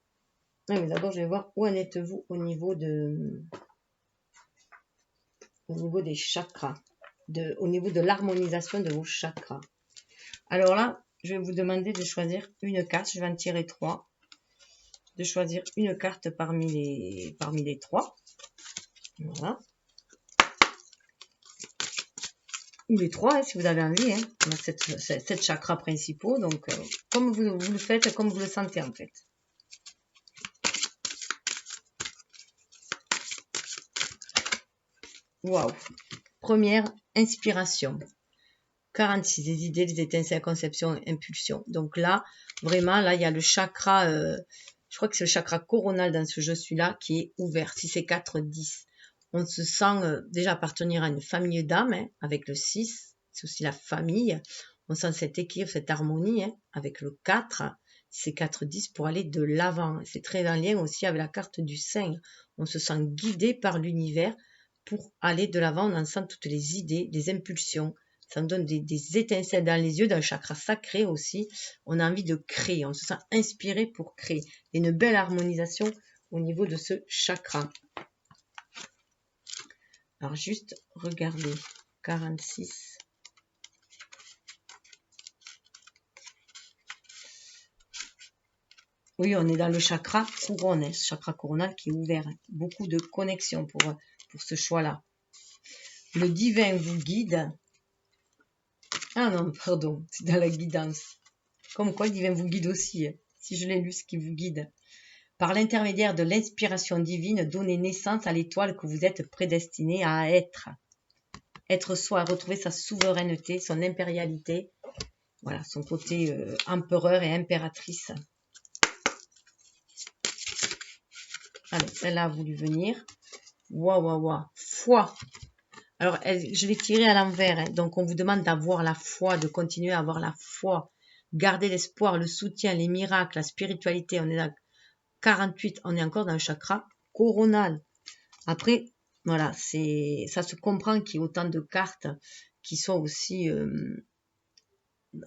S1: Mais d'abord, je vais voir où en êtes-vous au niveau des chakras, au niveau de l'harmonisation de vos chakras. Alors là, je vais vous demander de choisir une carte. Je vais en tirer 3. De choisir une carte parmi les 3. Voilà. Ou les 3, hein, si vous avez envie. Hein. On a 7 chakras principaux. Donc, comme vous le faites, comme vous le sentez en fait. Waouh! Première inspiration. 46, des idées, des étincelles, conception, impulsion. Donc là, vraiment, là, il y a le chakra, je crois que c'est le chakra coronal dans ce je suis-là qui est ouvert. Si c'est 4, 10. On se sent déjà appartenir à une famille d'âmes, hein, avec le 6. C'est aussi la famille. On sent cet équilibre, cette harmonie, hein, avec le 4. C'est 4, 10 pour aller de l'avant. C'est très en lien aussi avec la carte du 5. On se sent guidé par l'univers pour aller de l'avant. On en sent toutes les idées, les impulsions. Ça me donne des étincelles dans les yeux, d'un chakra sacré aussi. On a envie de créer, on se sent inspiré pour créer. Il y a une belle harmonisation au niveau de ce chakra. Alors juste, regardez, 46. Oui, on est dans le chakra couronne, hein, ce chakra coronal qui est ouvert. Hein. Beaucoup de connexion pour ce choix-là. Le divin vous guide. Ah non, pardon, c'est dans la guidance. Comme quoi, le divin vous guide aussi. Hein, si je l'ai lu, ce qui vous guide. Par l'intermédiaire de l'inspiration divine, donnez naissance à l'étoile que vous êtes prédestiné à être. Être soi, retrouver sa souveraineté, son impérialité. Voilà, son côté empereur et impératrice. Allez, celle-là a voulu venir. Waouh, waouh, waouh. Foi. Alors, je l'ai tiré à l'envers. Hein. Donc, on vous demande d'avoir la foi, de continuer à avoir la foi. Garder l'espoir, le soutien, les miracles, la spiritualité. On est dans 48, on est encore dans le chakra coronal. Après, voilà, ça se comprend qu'il y ait autant de cartes qui sont aussi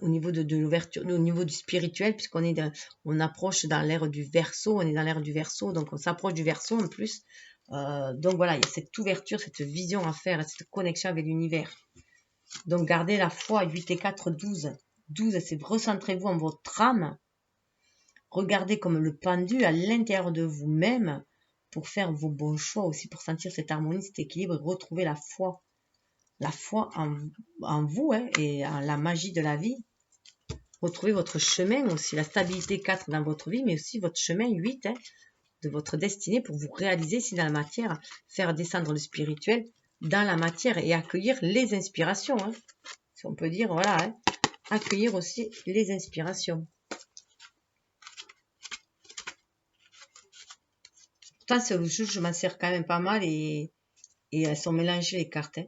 S1: au niveau de l'ouverture, au niveau du spirituel, puisqu'on approche dans l'ère du Verseau, on est dans l'ère du Verseau, donc on s'approche du Verseau en plus. Donc voilà, il y a cette ouverture, cette vision à faire, cette connexion avec l'univers. Donc gardez la foi, 8 et 4, 12. 12, c'est recentrez-vous en votre âme. Regardez comme le pendu à l'intérieur de vous-même pour faire vos bons choix aussi, pour sentir cette harmonie, cet équilibre et retrouver la foi. La foi en vous hein, et en la magie de la vie. Retrouvez votre chemin aussi, la stabilité 4 dans votre vie, mais aussi votre chemin 8 hein, de votre destinée pour vous réaliser ici dans la matière, faire descendre le spirituel dans la matière et accueillir les inspirations. Hein. Si on peut dire, voilà, hein, accueillir aussi les inspirations. Pourtant, ce jeu, je m'en sers quand même pas mal et elles sont mélangées les cartes. Hein.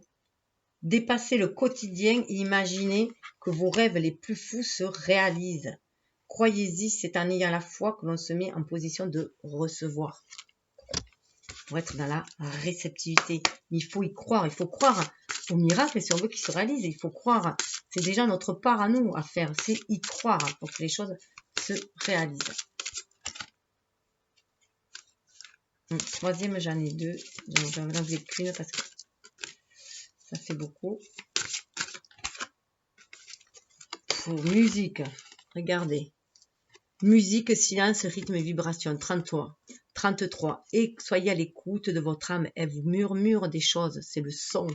S1: Dépassez le quotidien et imaginez que vos rêves les plus fous se réalisent. Croyez-y, c'est en ayant la foi que l'on se met en position de recevoir. Pour être dans la réceptivité. Il faut y croire, il faut croire au miracle si on veut qu'il se réalise. Il faut croire. C'est déjà notre part à nous à faire. C'est y croire pour que les choses se réalisent. Troisième, j'en ai deux. Donc, j'en vais enlever qu'une parce que ça fait beaucoup. Musique. Regardez. Musique, silence, rythme et vibration. 33. 33. Et soyez à l'écoute de votre âme. Elle vous murmure des choses. C'est le son.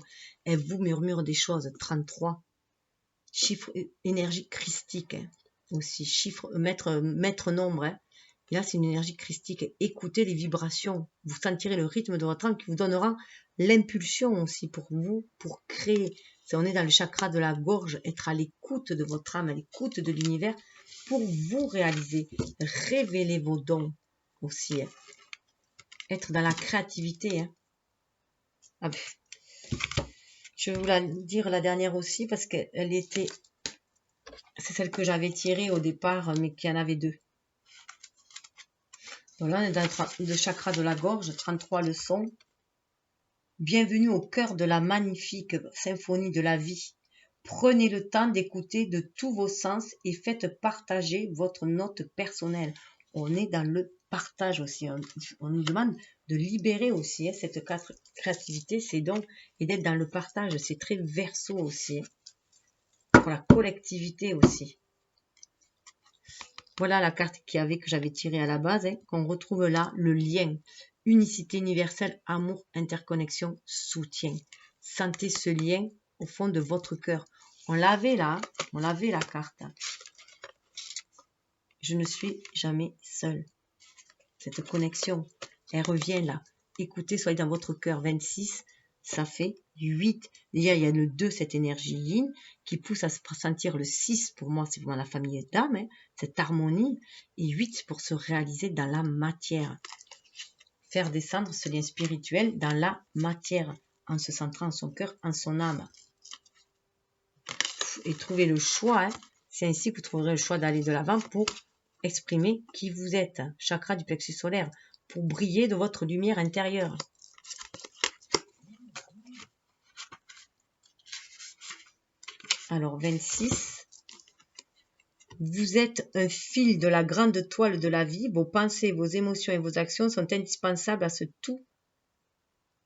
S1: Elle vous murmure des choses. 33. Chiffre, énergie christique. Aussi. Chiffre, maître nombre. Et là, c'est une énergie christique. Écoutez les vibrations. Vous sentirez le rythme de votre âme qui vous donnera l'impulsion aussi pour vous, pour créer. Si on est dans le chakra de la gorge, être à l'écoute de votre âme, à l'écoute de l'univers, pour vous réaliser. Révéler vos dons aussi. Être dans la créativité. Je vais vous la dire la dernière aussi parce qu'elle était... C'est celle que j'avais tirée au départ, mais qu'il y en avait deux. Donc là, on est dans le chakra de la gorge, 33 leçons. Bienvenue au cœur de la magnifique symphonie de la vie. Prenez le temps d'écouter de tous vos sens et faites partager votre note personnelle. On est dans le partage aussi. On nous demande de libérer aussi cette créativité, ces dons, et d'être dans le partage. C'est très verso aussi. Pour la collectivité aussi. Voilà la carte que j'avais tirée à la base, qu'on retrouve là, le lien. Unicité universelle, amour, interconnexion, soutien. Sentez ce lien au fond de votre cœur. On l'avait là, on l'avait la carte. Je ne suis jamais seule. Cette connexion, elle revient là. Écoutez, soyez dans votre cœur. 26, ça fait 8. Déjà, il y a le 2, cette énergie yin, qui pousse à se sentir le 6. Pour moi, c'est vraiment la famille d'âme, cette harmonie. Et 8 pour se réaliser dans la matière. Faire descendre ce lien spirituel dans la matière, en se centrant en son cœur, en son âme. Et trouver le choix. C'est ainsi que vous trouverez le choix d'aller de l'avant pour exprimer qui vous êtes. Chakra du plexus solaire. Pour briller de votre lumière intérieure. Alors, 26. Vous êtes un fil de la grande toile de la vie. Vos pensées, vos émotions et vos actions sont indispensables à ce tout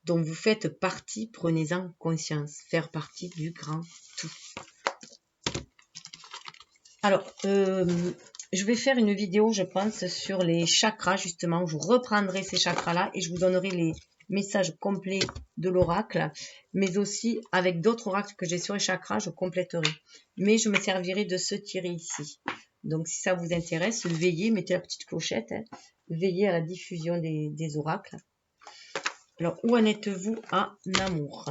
S1: dont vous faites partie. Prenez-en conscience. Faire partie du grand tout. Alors, je vais faire une vidéo, je pense, sur les chakras, justement. Je reprendrai ces chakras-là et je vous donnerai les messages complets de l'oracle, mais aussi avec d'autres oracles que j'ai sur les chakras, je compléterai. Mais je me servirai de ce tiré ici. Donc, si ça vous intéresse, veillez, mettez la petite clochette, veillez à la diffusion des oracles. Alors, où en êtes-vous en amour ?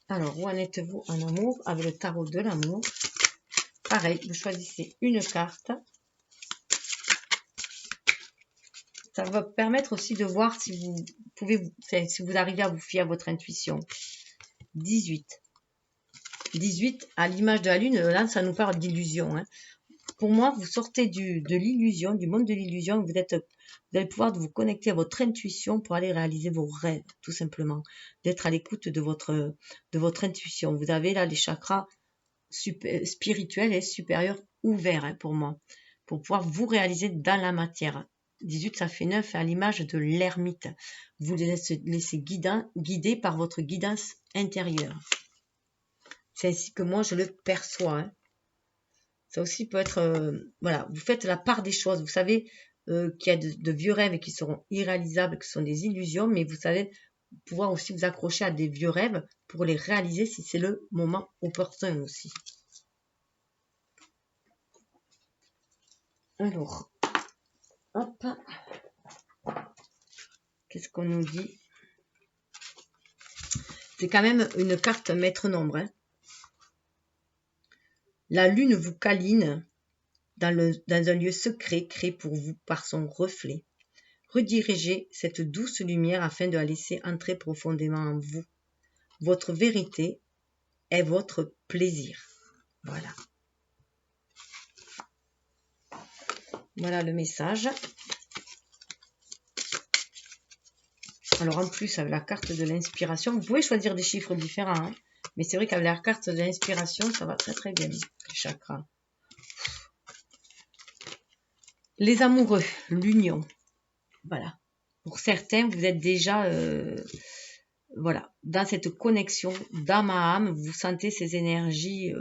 S1: Alors, où en êtes-vous en amour avec le tarot de l'amour? Pareil, vous choisissez une carte. Ça va permettre aussi de voir si vous pouvez, si vous arrivez à vous fier à votre intuition. 18. 18, à l'image de la lune, là, ça nous parle d'illusion. Pour moi, vous sortez de l'illusion, du monde de l'illusion. Vous allez pouvoir vous connecter à votre intuition pour aller réaliser vos rêves, tout simplement. D'être à l'écoute de votre intuition. Vous avez là les chakras spirituels et supérieurs ouverts pour moi. Pour pouvoir vous réaliser dans la matière. 18, ça fait 9 à l'image de l'ermite. Vous laissez guider par votre guidance intérieure. C'est ainsi que moi je le perçois. Ça aussi peut être, voilà, vous faites la part des choses. Vous savez qu'il y a de vieux rêves qui seront irréalisables, qui sont des illusions, mais vous savez pouvoir aussi vous accrocher à des vieux rêves pour les réaliser si c'est le moment opportun aussi. Alors, hop. Qu'est-ce qu'on nous dit? C'est quand même une carte maître nombre. La lune vous câline dans un lieu secret créé pour vous par son reflet. Redirigez cette douce lumière afin de la laisser entrer profondément en vous. Votre vérité est votre plaisir. Voilà. Voilà le message. Alors en plus, avec la carte de l'inspiration, vous pouvez choisir des chiffres différents. Hein, mais c'est vrai qu'avec la carte de l'inspiration, ça va très très bien, les chakras. Les amoureux, l'union. Voilà. Pour certains, vous êtes déjà voilà, dans cette connexion d'âme à âme. Vous sentez ces énergies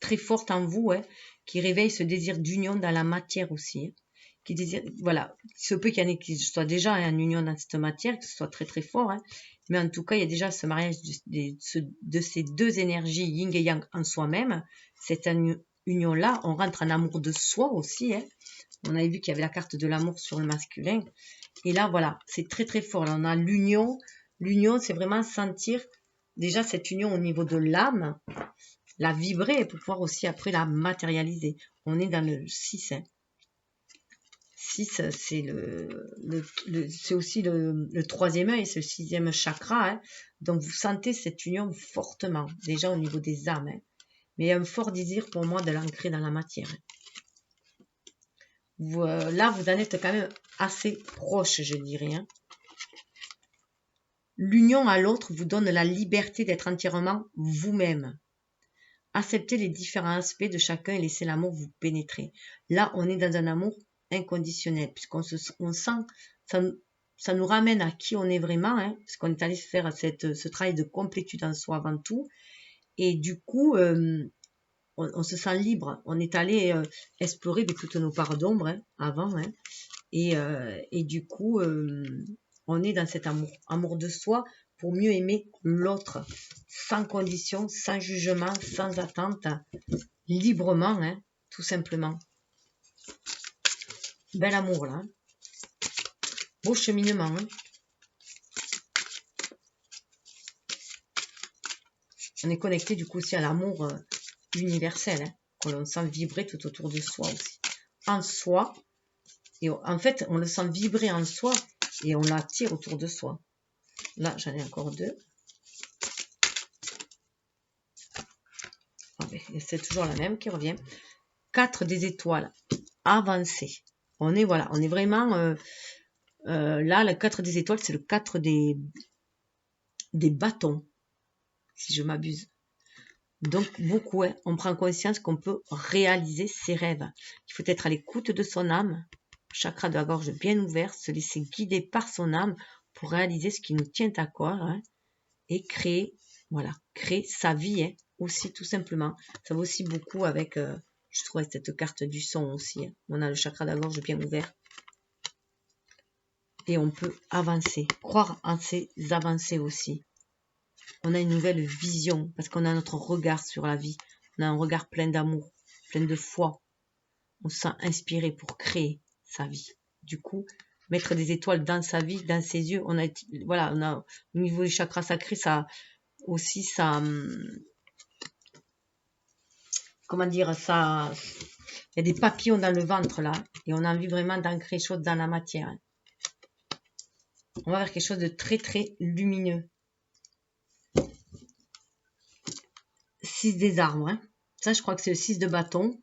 S1: très fortes en vous, hein, qui réveillent ce désir d'union dans la matière aussi. Hein, qui désire, voilà, il se peut qu'il y en ait qui soient déjà en union dans cette matière, que ce soit très très fort. Hein, mais en tout cas, il y a déjà ce mariage de ces deux énergies, yin et yang, en soi-même. Cette union-là, on rentre en amour de soi aussi. Hein. On avait vu qu'il y avait la carte de l'amour sur le masculin. Et là, voilà, c'est très très fort. Là, on a l'union. L'union, c'est vraiment sentir déjà cette union au niveau de l'âme, la vibrer pour pouvoir aussi après la matérialiser. On est dans le 6. Hein. 6, c'est c'est aussi le troisième œil, c'est le 6e chakra. Hein. Donc, vous sentez cette union fortement, déjà au niveau des âmes. Hein. Mais il y a un fort désir pour moi de l'ancrer dans la matière. Hein. Là, vous en êtes quand même assez proche, je dirais. Hein. L'union à l'autre vous donne la liberté d'être entièrement vous-même. Acceptez les différents aspects de chacun et laissez l'amour vous pénétrer. Là, on est dans un amour inconditionnel, puisqu'on sent, ça nous ramène à qui on est vraiment, hein, parce qu'on est allé faire ce travail de complétude en soi avant tout. Et du coup, on se sent libre. On est allé explorer de toutes nos parts d'ombre hein, avant. Hein, et du coup, on est dans cet amour de soi pour mieux aimer l'autre, sans condition, sans jugement, sans attente, librement, hein, tout simplement. Bel amour là. Hein. Beau cheminement. Hein. On est connecté du coup aussi à l'amour universel, hein, que l'on sent vibrer tout autour de soi aussi. En soi, et en fait, on le sent vibrer en soi et on l'attire autour de soi. Là, j'en ai encore 2. C'est toujours la même qui revient. 4 des étoiles. Avancé. On est vraiment là, le 4 des étoiles, c'est le 4 des bâtons, si je m'abuse. Donc, beaucoup, hein, on prend conscience qu'on peut réaliser ses rêves. Il faut être à l'écoute de son âme, chakra de la gorge bien ouvert, se laisser guider par son âme pour réaliser ce qui nous tient à cœur hein, et créer, voilà, créer sa vie hein, aussi, tout simplement. Ça va aussi beaucoup avec, je trouve, cette carte du son aussi. Hein. On a le chakra de la gorge bien ouvert. Et on peut avancer, croire en ses avancées aussi. On a une nouvelle vision parce qu'on a notre regard sur la vie. On a un regard plein d'amour, plein de foi. On se sent inspiré pour créer sa vie. Du coup, mettre des étoiles dans sa vie, dans ses yeux, on a au niveau des chakras sacrés, ça aussi, ça, comment dire, ça, il y a des papillons dans le ventre là, et on a envie vraiment d'ancrer chose dans la matière. On va vers quelque chose de très très lumineux. 6 des arbres. Hein. Ça, je crois que c'est le 6 de bâton.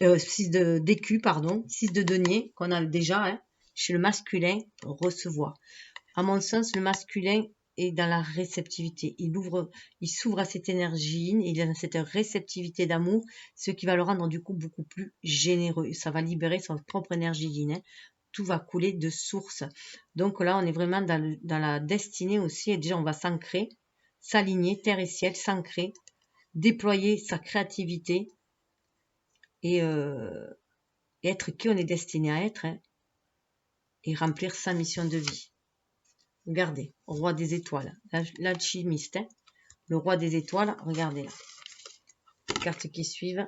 S1: 6 d'écu, pardon. 6 de denier qu'on a déjà. Hein. Chez le masculin, recevoir. À mon sens, le masculin est dans la réceptivité. Il s'ouvre à cette énergie, il est dans cette réceptivité d'amour, ce qui va le rendre du coup beaucoup plus généreux. Ça va libérer son propre énergie yin. Hein. Tout va couler de source. Donc là, on est vraiment dans la destinée aussi. Et déjà, on va s'ancrer, s'aligner, terre et ciel, s'ancrer, déployer sa créativité et être qui on est destiné à être hein, et remplir sa mission de vie. Regardez, roi des étoiles, l'alchimiste, hein, le roi des étoiles, regardez là. Les cartes qui suivent.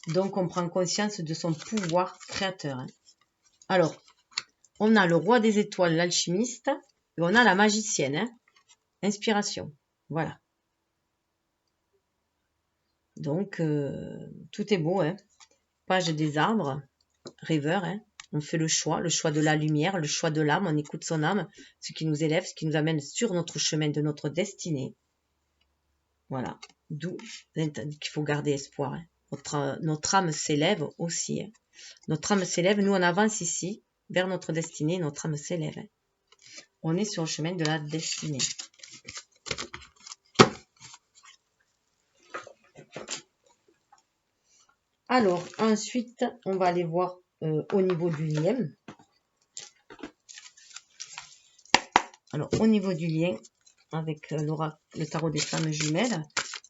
S1: Donc, on prend conscience de son pouvoir créateur. Hein. Alors, on a le roi des étoiles, l'alchimiste, et on a la magicienne, hein, inspiration. Voilà. Donc, tout est beau. Hein. Page des arbres, rêveur. Hein. On fait le choix de la lumière, le choix de l'âme. On écoute son âme, ce qui nous élève, ce qui nous amène sur notre chemin de notre destinée. Voilà. D'où qu'il faut garder espoir. Hein. Notre âme s'élève aussi. Hein. Notre âme s'élève. Nous, on avance ici, vers notre destinée, notre âme s'élève. On est sur le chemin de la destinée. Alors, ensuite, on va aller voir au niveau du lien. Alors, au niveau du lien, avec le tarot des flammes jumelles,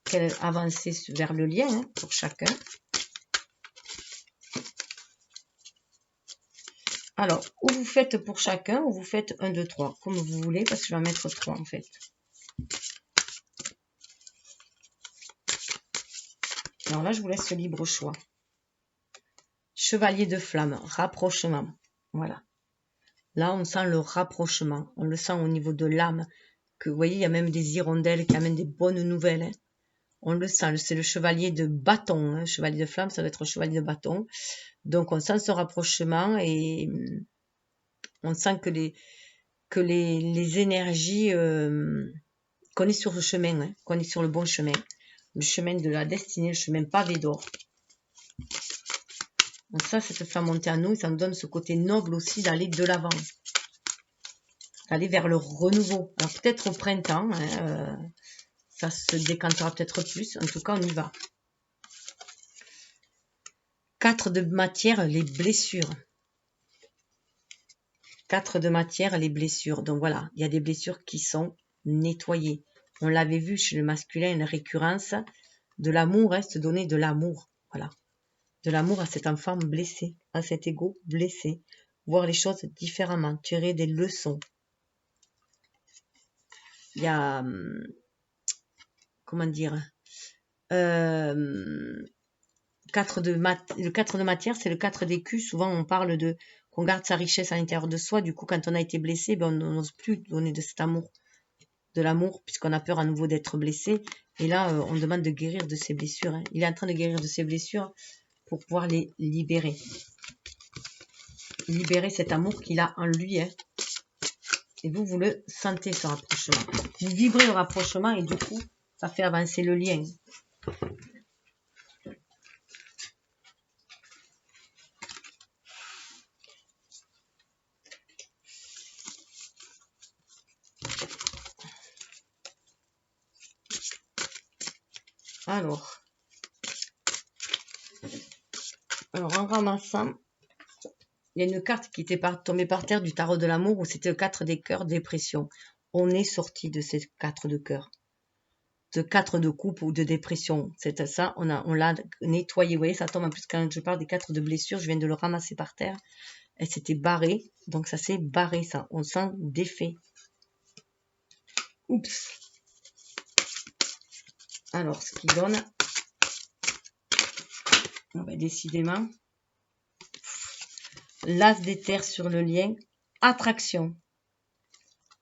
S1: quelle avancée vers le lien hein, pour chacun. Alors, ou vous faites pour chacun, ou vous faites 1, 2, 3, comme vous voulez, parce que je vais en mettre 3 en fait. Alors là, je vous laisse le libre choix. Chevalier de flamme, rapprochement. Voilà. Là, on sent le rapprochement. On le sent au niveau de l'âme. Que vous voyez, il y a même des hirondelles qui amènent des bonnes nouvelles. Hein. On le sent. C'est le chevalier de bâton. Hein. Chevalier de flamme, ça va être le chevalier de bâton. Donc, on sent ce rapprochement et on sent que les énergies, qu'on est sur le chemin, hein, qu'on est sur le bon chemin. Le chemin de la destinée, le chemin pavé d'or. Donc ça, cette flamme montée à nous, ça nous donne ce côté noble aussi d'aller de l'avant. D'aller vers le renouveau. Alors peut-être au printemps, hein, ça se décantera peut-être plus. En tout cas, on y va. 4 de matière, les blessures. 4 de matière, les blessures. Donc voilà, il y a des blessures qui sont nettoyées. On l'avait vu chez le masculin, une récurrence de l'amour, hein, se donner de l'amour. Voilà. De l'amour à cet enfant blessé, à cet ego blessé. Voir les choses différemment, tirer des leçons. Il y a, comment dire, le 4 de matière, c'est le 4 d'écus. Souvent, on parle de qu'on garde sa richesse à l'intérieur de soi. Du coup, quand on a été blessé, ben, on n'ose plus donner de cet amour, de l'amour, puisqu'on a peur à nouveau d'être blessé. Et là, on demande de guérir de ses blessures. Hein. Il est en train de guérir de ses blessures pour pouvoir les libérer. Libérer cet amour qu'il a en lui. Hein. Et vous, vous le sentez, ce rapprochement. Vous vibrez le rapprochement et du coup, ça fait avancer le lien. Alors, en ramassant, il y a une carte qui était tombée par terre du tarot de l'amour où c'était le 4 des cœurs, dépression. On est sorti de ces 4 de cœur, de 4 de coupe ou de dépression. C'est ça, on l'a nettoyé. Vous voyez, ça tombe en plus quand je parle des 4 de blessures, je viens de le ramasser par terre. Elle s'était barrée, donc ça s'est barré ça. On sent défait. Oups. Alors, ce qui donne, décidément, l'as des terres sur le lien, attraction.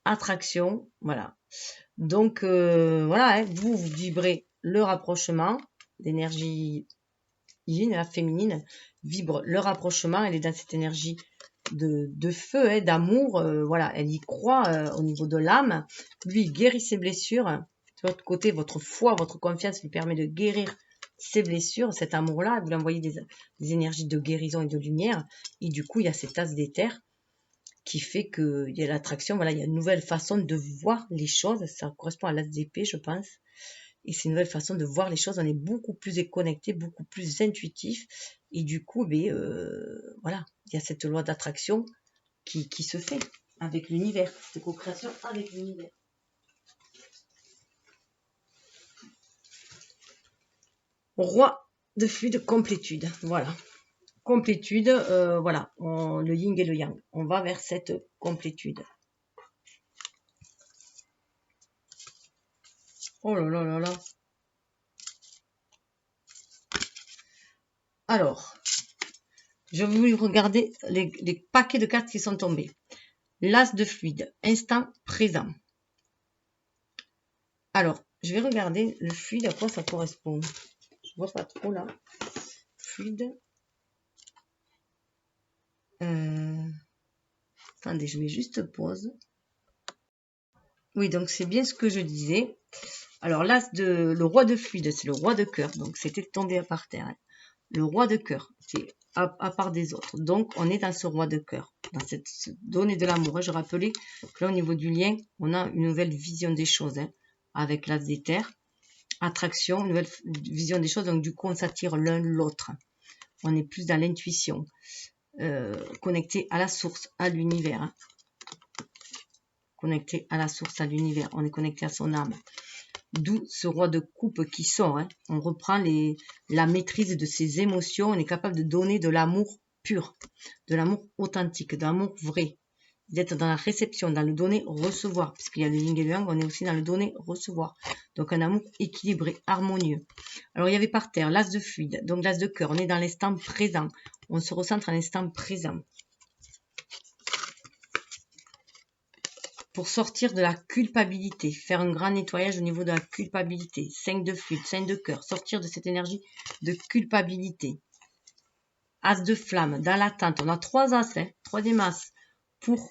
S1: Attraction, voilà. Donc, voilà, hein, vous vibrez le rapprochement, l'énergie yin, la féminine, vibre le rapprochement, elle est dans cette énergie de feu, hein, d'amour, voilà, elle y croit au niveau de l'âme. Lui, il guérit ses blessures. De votre côté, votre foi, votre confiance lui permet de guérir ses blessures, cet amour-là, vous lui envoyez des énergies de guérison et de lumière, et du coup, il y a cette tasse d'éther qui fait qu'il y a l'attraction, voilà, il y a une nouvelle façon de voir les choses, ça correspond à l'as d'épée, je pense, et c'est une nouvelle façon de voir les choses, on est beaucoup plus connecté, beaucoup plus intuitif, et du coup, voilà, il y a cette loi d'attraction qui se fait avec l'univers, cette co-création avec l'univers. Roi de flux de complétude, voilà. Complétude, voilà, le yin et le yang. On va vers cette complétude. Oh là là là là. Alors, je vais vous regarder les paquets de cartes qui sont tombés. L'as de fluide, instant présent. Alors, je vais regarder le fluide, à quoi ça correspond. Je vois pas trop là. Fluide. Attendez, je mets juste pause. Oui, donc c'est bien ce que je disais. Alors, le roi de fluide, c'est le roi de cœur. Donc, c'était tombé par terre. Le roi de cœur, c'est à part des autres. Donc, on est dans ce roi de cœur, dans cette donner de l'amour. Je rappelais que là, au niveau du lien, on a une nouvelle vision des choses, avec l'as d'éther. Attraction, une nouvelle vision des choses. Donc, du coup, on s'attire l'un l'autre. On est plus dans l'intuition, connecté à la source, à l'univers. Connecté à la source, à l'univers. On est connecté à son âme. D'où ce roi de coupe qui sort. On reprend la maîtrise de ses émotions. On est capable de donner de l'amour pur, de l'amour authentique, de l'amour vrai. D'être dans la réception, dans le donner-recevoir. Puisqu'il y a le yin et le yang, on est aussi dans le donner-recevoir. Donc un amour équilibré, harmonieux. Alors il y avait par terre l'as de fluide, donc l'as de cœur. On est dans l'instant présent. On se recentre à l'instant présent. Pour sortir de la culpabilité, faire un grand nettoyage au niveau de la culpabilité. 5 de fluide, 5 de cœur, sortir de cette énergie de culpabilité. As de flamme, dans l'attente. On a 3 as, troisième as, pour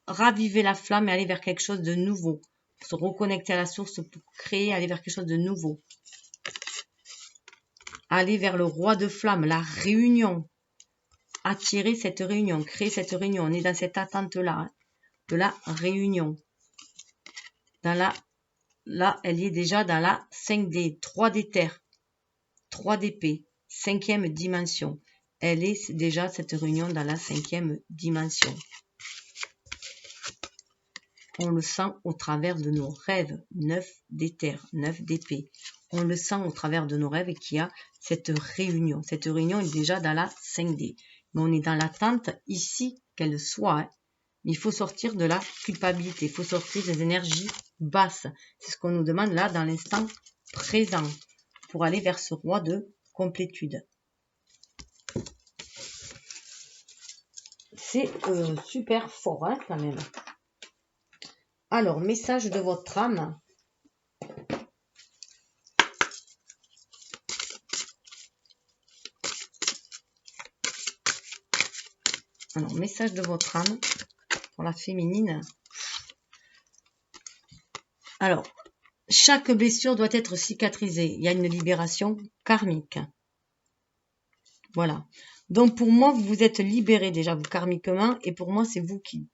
S1: raviver la flamme et aller vers quelque chose de nouveau. Pour se reconnecter à la source, pour créer, aller vers quelque chose de nouveau. Aller vers le roi de flamme, la réunion. Attirer cette réunion, créer cette réunion. On est dans cette attente-là, de la réunion. Là, elle y est déjà dans la 5D, 3 d'éther, 3 d'épée, 5e dimension. Elle est déjà cette réunion dans la 5e dimension. On le sent au travers de nos rêves, 9 d'éther, 9 d'épée. On le sent au travers de nos rêves qu'il y a cette réunion. Cette réunion est déjà dans la 5D. Mais on est dans l'attente ici qu'elle soit. Il faut sortir de la culpabilité, il faut sortir des énergies basses. C'est ce qu'on nous demande là dans l'instant présent pour aller vers ce roi de complétude. C'est super fort quand même. Alors, message de votre âme. Alors, message de votre âme pour la féminine. Alors, chaque blessure doit être cicatrisée. Il y a une libération karmique. Voilà. Donc, pour moi, vous vous êtes libéré déjà, vous, karmiquement. Et pour moi, c'est vous qui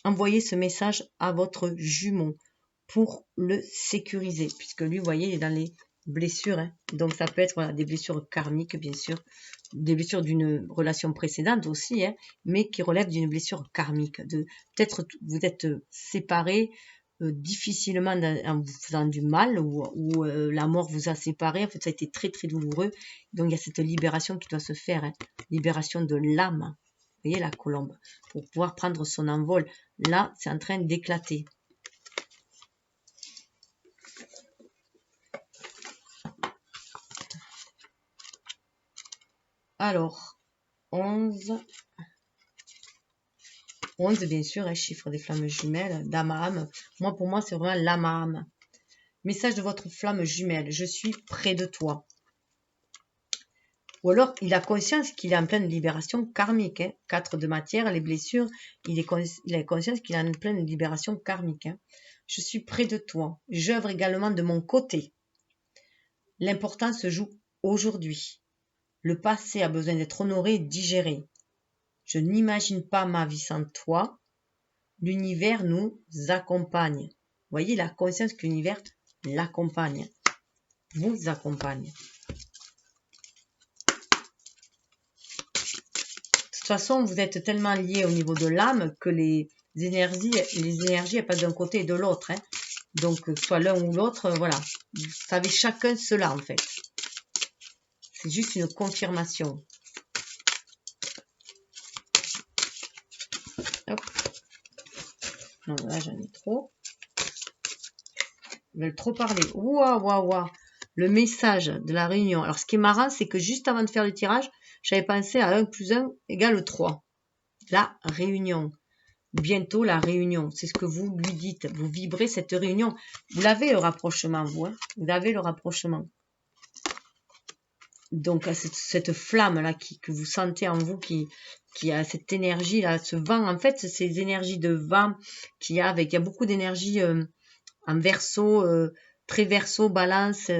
S1: envoyez ce message à votre jumeau pour le sécuriser. Puisque lui, vous voyez, il est dans les blessures. Donc, ça peut être des blessures karmiques, bien sûr. Des blessures d'une relation précédente aussi, mais qui relèvent d'une blessure karmique. Peut-être vous êtes séparés difficilement en vous faisant du mal ou la mort vous a séparés. En fait, ça a été très très douloureux. Donc, il y a cette libération qui doit se faire. Libération de l'âme. Vous voyez la colombe. Pour pouvoir prendre son envol. Là, c'est en train d'éclater. Alors, 11, bien sûr, chiffre des flammes jumelles, d'âme à âme. Moi, pour moi, c'est vraiment l'âme à âme. Message de votre flamme jumelle, je suis près de toi. Ou alors, il a conscience qu'il est en pleine libération karmique. 4 de matière, les blessures, il a conscience qu'il est en pleine libération karmique. Je suis près de toi. J'œuvre également de mon côté. L'important se joue aujourd'hui. Le passé a besoin d'être honoré et digéré. Je n'imagine pas ma vie sans toi. L'univers nous accompagne. Vous voyez la conscience que l'univers l'accompagne. Vous accompagne. De toute façon, vous êtes tellement liés au niveau de l'âme que les énergies elles passent d'un côté et de l'autre. Donc, soit l'un ou l'autre, voilà. Vous savez chacun cela, en fait. C'est juste une confirmation. Hop. Non, là, j'en ai trop. Ils veulent trop parler. Waouh. Le message de la réunion. Alors, ce qui est marrant, c'est que juste avant de faire le tirage, j'avais pensé à 1 plus 1 égale 3. La réunion. Bientôt, la réunion. C'est ce que vous lui dites. Vous vibrez cette réunion. Vous l'avez, le rapprochement, vous. Vous avez le rapprochement. Donc, cette flamme-là que vous sentez en vous, qui a cette énergie-là, ce vent. En fait, ces énergies de vent qu'il y a avec. Il y a beaucoup d'énergie en Verseau, très Verseau, Balance,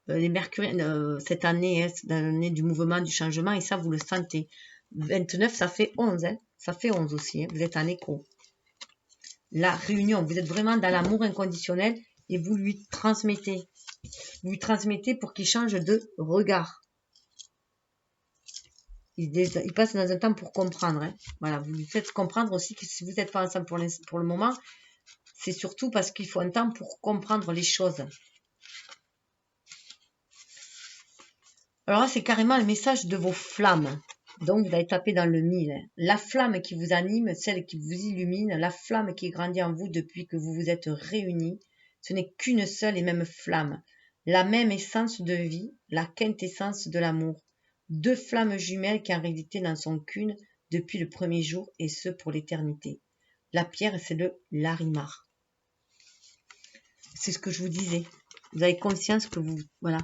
S1: les Mercuriens, cette année, c'est l'année du mouvement, du changement, et ça, vous le sentez. 29, ça fait 11, hein. Ça fait 11 aussi, hein. Vous êtes en écho. La réunion, vous êtes vraiment dans l'amour inconditionnel et vous lui transmettez. Vous lui transmettez pour qu'il change de regard. Il passe dans un temps pour comprendre. Hein. Voilà, vous lui faites comprendre aussi que si vous n'êtes pas ensemble pour le moment, c'est surtout parce qu'il faut un temps pour comprendre les choses. Alors là, c'est carrément le message de vos flammes. Donc, vous allez taper dans le 1000. Hein. La flamme qui vous anime, celle qui vous illumine, la flamme qui grandit en vous depuis que vous vous êtes réunis, ce n'est qu'une seule et même flamme. La même essence de vie, la quintessence de l'amour. Deux flammes jumelles qui en réalité n'en sont qu'une depuis le premier jour et ce pour l'éternité. La pierre, c'est le larimar. C'est ce que je vous disais. Vous avez conscience que vous... Voilà.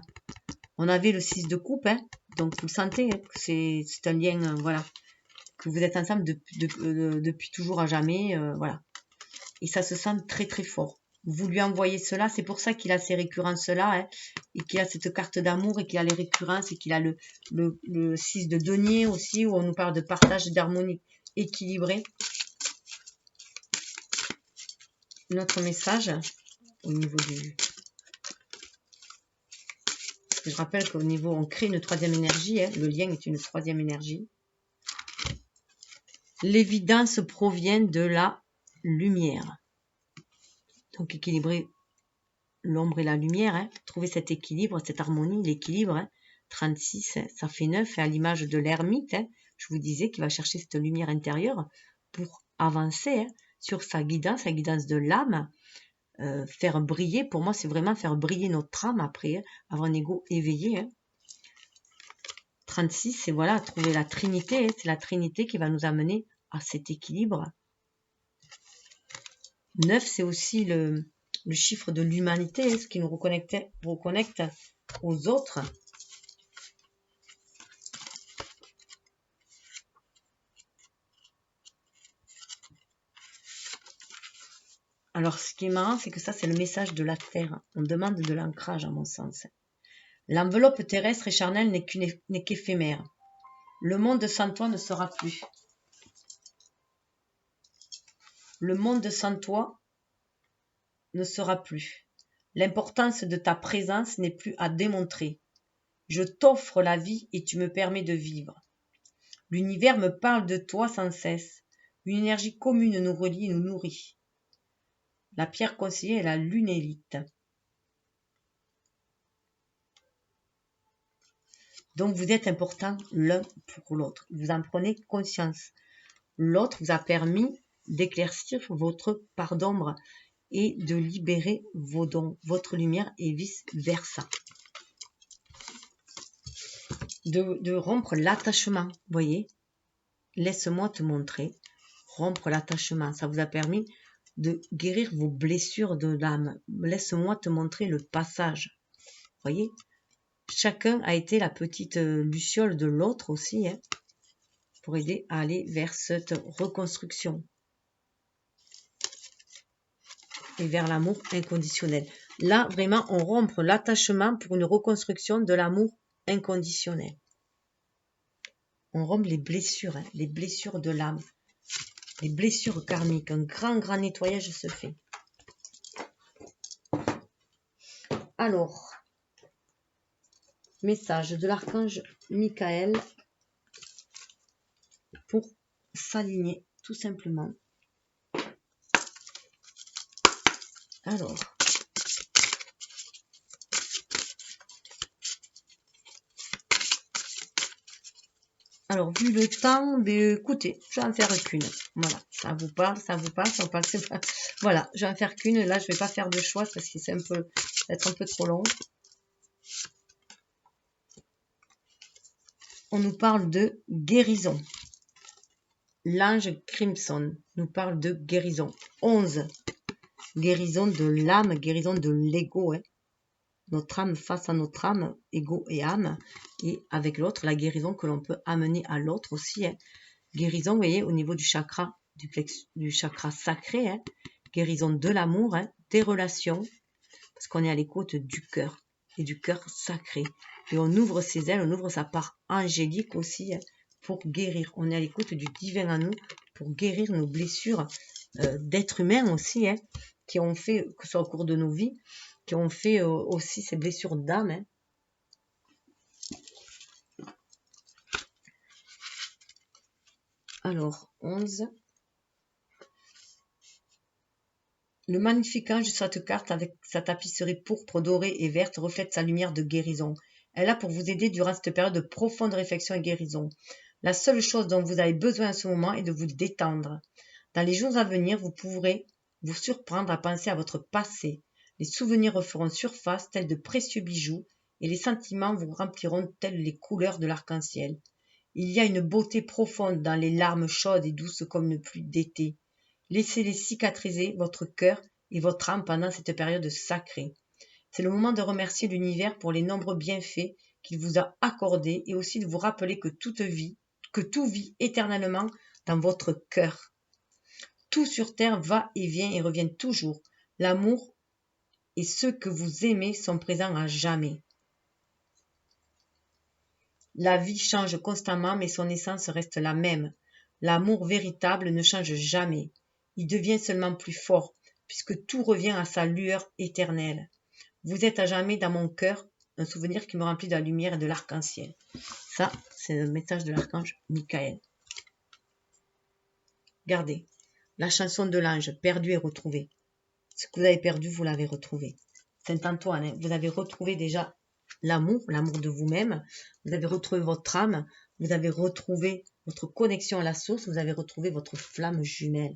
S1: On avait le 6 de coupe, hein, donc vous le sentez, hein, que c'est un lien, voilà, que vous êtes ensemble depuis toujours à jamais, voilà. Et ça se sent très très fort. Vous lui envoyez cela, c'est pour ça qu'il a ces récurrences-là, hein, et qu'il a cette carte d'amour, et qu'il a les récurrences, et qu'il a le 6 de denier aussi, où on nous parle de partage, d'harmonie équilibrée. Notre message, au niveau du... Je rappelle qu'au niveau, on crée une troisième énergie, hein, le lien est une troisième énergie. L'évidence provient de la lumière. Donc équilibrer l'ombre et la lumière, hein, trouver cet équilibre, cette harmonie, l'équilibre. Hein, 36, hein, ça fait 9, hein, à l'image de l'ermite, hein, je vous disais qu'il va chercher cette lumière intérieure pour avancer, hein, sur sa guidance de l'âme. Faire briller, pour moi c'est vraiment faire briller notre âme après, hein, avoir un ego éveillé. Hein. 36, c'est voilà, trouver la Trinité, hein, c'est la Trinité qui va nous amener à cet équilibre. 9, c'est aussi le chiffre de l'humanité, hein, ce qui nous reconnecte aux autres. Alors, ce qui est marrant, c'est que ça, c'est le message de la Terre. On demande de l'ancrage, à mon sens. L'enveloppe terrestre et charnelle n'est qu'éphémère. Le monde sans toi ne sera plus. Le monde sans toi ne sera plus. L'importance de ta présence n'est plus à démontrer. Je t'offre la vie et tu me permets de vivre. L'univers me parle de toi sans cesse. Une énergie commune nous relie et nous nourrit. La pierre conseillée est la lunélite. Donc vous êtes importants l'un pour l'autre. Vous en prenez conscience. L'autre vous a permis d'éclaircir votre part d'ombre et de libérer vos dons, votre lumière et vice versa. De rompre l'attachement, voyez. Laisse-moi te montrer. Rompre l'attachement, ça vous a permis de guérir vos blessures de l'âme. Laisse-moi te montrer le passage. Voyez, chacun a été la petite luciole de l'autre aussi, hein, pour aider à aller vers cette reconstruction et vers l'amour inconditionnel. Là, vraiment, on rompt l'attachement pour une reconstruction de l'amour inconditionnel. On rompt les blessures, hein, les blessures de l'âme, les blessures karmiques. Un grand nettoyage se fait. Alors, message de l'archange Michael pour s'aligner tout simplement. Alors, vu le temps, écoutez, je vais en faire qu'une. Voilà, ça vous parle, on passe pas. Voilà, je vais en faire qu'une. Là, je vais pas faire de choix parce que c'est un peu, être un peu trop long. On nous parle de guérison. L'ange Crimson nous parle de guérison. 11. Guérison de l'âme, guérison de l'ego. Hein. Notre âme face à notre âme, ego et âme. Et avec l'autre, la guérison que l'on peut amener à l'autre aussi. Hein. Guérison, vous voyez, au niveau du chakra, du chakra sacré. Hein. Guérison de l'amour, hein, des relations. parce qu'on est à l'écoute du cœur et du cœur sacré. Et on ouvre ses ailes, on ouvre sa part angélique aussi pour guérir. On est à l'écoute du divin en nous pour guérir nos blessures d'êtres humains aussi, qui ont fait, que ce soit au cours de nos vies, qui ont fait aussi ces blessures d'âme. Alors, 11. Le magnifique ange de cette carte, avec sa tapisserie pourpre, dorée et verte, reflète sa lumière de guérison. Elle est là pour vous aider durant cette période de profonde réflexion et guérison. La seule chose dont vous avez besoin en ce moment est de vous détendre. Dans les jours à venir, vous pourrez vous surprendre à penser à votre passé. Les souvenirs referont surface tels de précieux bijoux et les sentiments vous rempliront tels les couleurs de l'arc-en-ciel. Il y a une beauté profonde dans les larmes chaudes et douces comme une pluie d'été. Laissez-les cicatriser votre cœur et votre âme pendant cette période sacrée. C'est le moment de remercier l'univers pour les nombreux bienfaits qu'il vous a accordés et aussi de vous rappeler que tout vit éternellement dans votre cœur. Tout sur terre va et vient et revient toujours. L'amour et ceux que vous aimez sont présents à jamais. La vie change constamment, mais son essence reste la même. L'amour véritable ne change jamais. Il devient seulement plus fort, puisque tout revient à sa lueur éternelle. Vous êtes à jamais dans mon cœur, un souvenir qui me remplit de la lumière et de l'arc-en-ciel. Ça, c'est le message de l'archange Michael. Regardez, la chanson de l'ange, perdu et retrouvé. Ce que vous avez perdu, vous l'avez retrouvé. Saint Antoine, vous avez retrouvé déjà l'amour de vous-même, vous avez retrouvé votre âme, vous avez retrouvé votre connexion à la source, vous avez retrouvé votre flamme jumelle.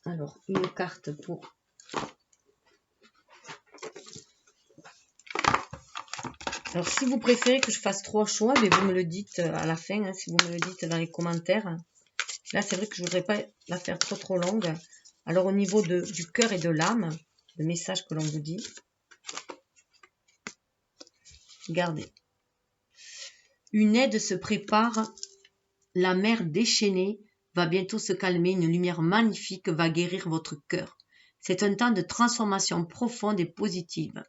S1: Alors, une carte pour... Alors, si vous préférez que je fasse 3 choix, mais vous me le dites à la fin, si vous me le dites dans les commentaires. Là, c'est vrai que je ne voudrais pas la faire trop longue. Alors, au niveau du cœur et de l'âme, le message que l'on vous dit. Regardez. Une aide se prépare, la mer déchaînée va bientôt se calmer, une lumière magnifique va guérir votre cœur. C'est un temps de transformation profonde et positive.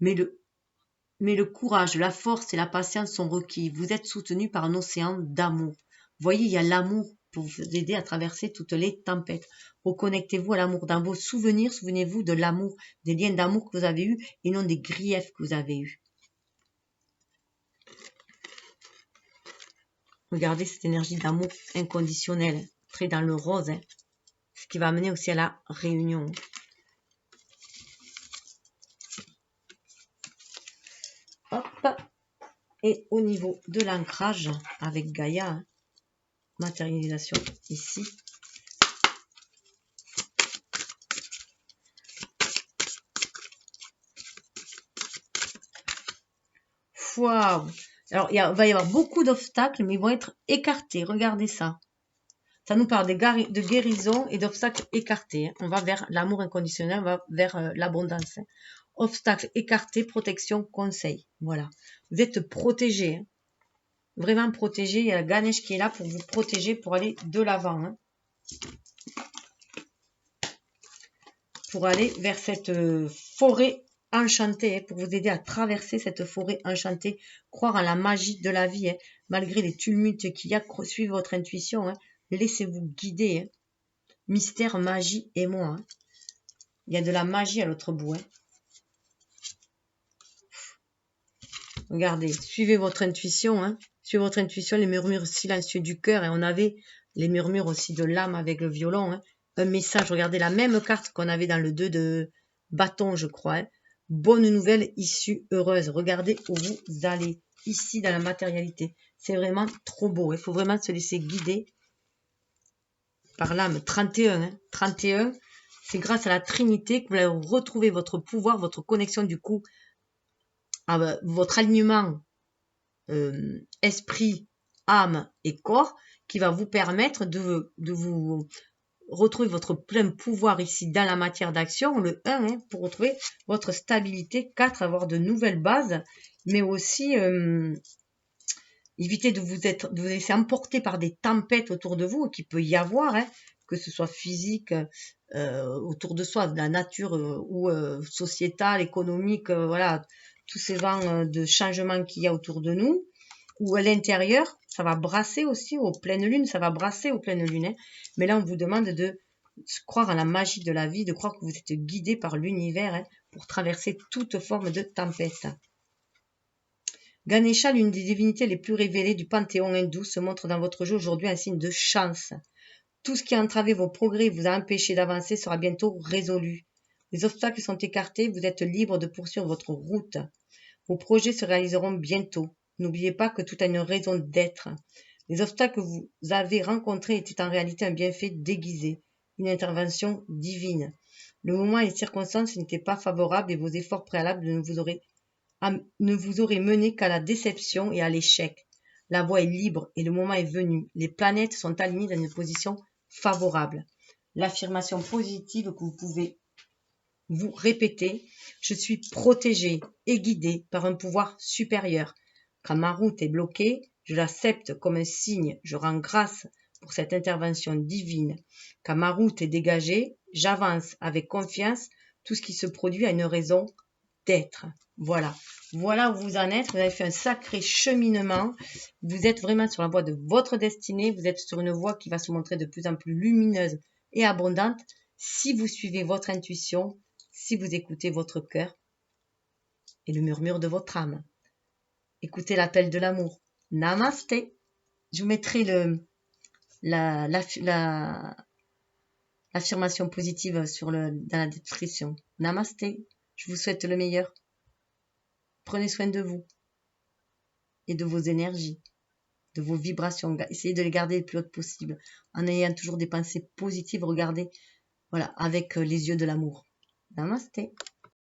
S1: Mais le courage, la force et la patience sont requis. Vous êtes soutenu par un océan d'amour. Vous voyez, il y a l'amour pour vous aider à traverser toutes les tempêtes. Reconnectez-vous à l'amour dans vos souvenirs. Souvenez-vous de l'amour, des liens d'amour que vous avez eus et non des griefs que vous avez eus. Regardez cette énergie d'amour inconditionnel, très dans le rose, ce qui va amener aussi à la réunion. Hop. Et au niveau de l'ancrage avec Gaïa, matérialisation ici. Waouh! Alors, il va y avoir beaucoup d'obstacles, mais ils vont être écartés. Regardez ça. Ça nous parle de guérison et d'obstacles écartés. On va vers l'amour inconditionnel, on va vers l'abondance. Obstacles écartés, protection, conseil. Voilà. Vous êtes protégés. Vraiment protégés. Il y a la Ganesh qui est là pour vous protéger, pour aller de l'avant. Pour aller vers cette forêt enchantée, pour vous aider à traverser cette forêt enchantée, croire en la magie de la vie, malgré les tumultes qu'il y a, suivez votre intuition, laissez-vous guider, mystère, magie et moi. Il y a de la magie à l'autre bout. Regardez, suivez votre intuition, suivez votre intuition, les murmures silencieux du cœur, et on avait les murmures aussi de l'âme avec le violon, un message, regardez la même carte qu'on avait dans le 2 de bâton, je crois, bonne nouvelle, issue heureuse. Regardez où vous allez, ici dans la matérialité. C'est vraiment trop beau. Il faut vraiment se laisser guider par l'âme. 31. 31, c'est grâce à la Trinité que vous allez retrouver votre pouvoir, votre connexion du coup, votre alignement esprit, âme et corps qui va vous permettre de vous retrouver votre plein pouvoir ici dans la matière d'action, le 1, pour retrouver votre stabilité, 4, avoir de nouvelles bases, mais aussi éviter de vous laisser emporter par des tempêtes autour de vous, qu'il peut y avoir, que ce soit physique, autour de soi, de la nature ou sociétale, économique, voilà, tous ces vents de changement qu'il y a autour de nous, ou à l'intérieur, ça va brasser aussi aux pleines lunes, ça va brasser aux pleines lunes. Hein. Mais là, on vous demande de croire à la magie de la vie, de croire que vous êtes guidé par l'univers hein, pour traverser toute forme de tempête. Ganesha, l'une des divinités les plus révélées du panthéon hindou, se montre dans votre jeu aujourd'hui un signe de chance. Tout ce qui a entravé vos progrès et vous a empêché d'avancer sera bientôt résolu. Les obstacles sont écartés, vous êtes libre de poursuivre votre route. Vos projets se réaliseront bientôt. N'oubliez pas que tout a une raison d'être. Les obstacles que vous avez rencontrés étaient en réalité un bienfait déguisé, une intervention divine. Le moment et les circonstances n'étaient pas favorables et vos efforts préalables ne vous auraient mené qu'à la déception et à l'échec. La voie est libre et le moment est venu. Les planètes sont alignées dans une position favorable. L'affirmation positive que vous pouvez vous répéter, je suis protégé et guidé par un pouvoir supérieur. Quand ma route est bloquée, je l'accepte comme un signe, je rends grâce pour cette intervention divine. Quand ma route est dégagée, j'avance avec confiance, tout ce qui se produit a une raison d'être. Voilà. Voilà où vous en êtes. Vous avez fait un sacré cheminement. Vous êtes vraiment sur la voie de votre destinée. Vous êtes sur une voie qui va se montrer de plus en plus lumineuse et abondante si vous suivez votre intuition, si vous écoutez votre cœur et le murmure de votre âme. Écoutez l'appel de l'amour. Namasté. Je vous mettrai l'affirmation positive dans la description. Namasté. Je vous souhaite le meilleur. Prenez soin de vous et de vos énergies, de vos vibrations. Essayez de les garder le plus hautes possible en ayant toujours des pensées positives. Regardez, voilà, avec les yeux de l'amour. Namasté.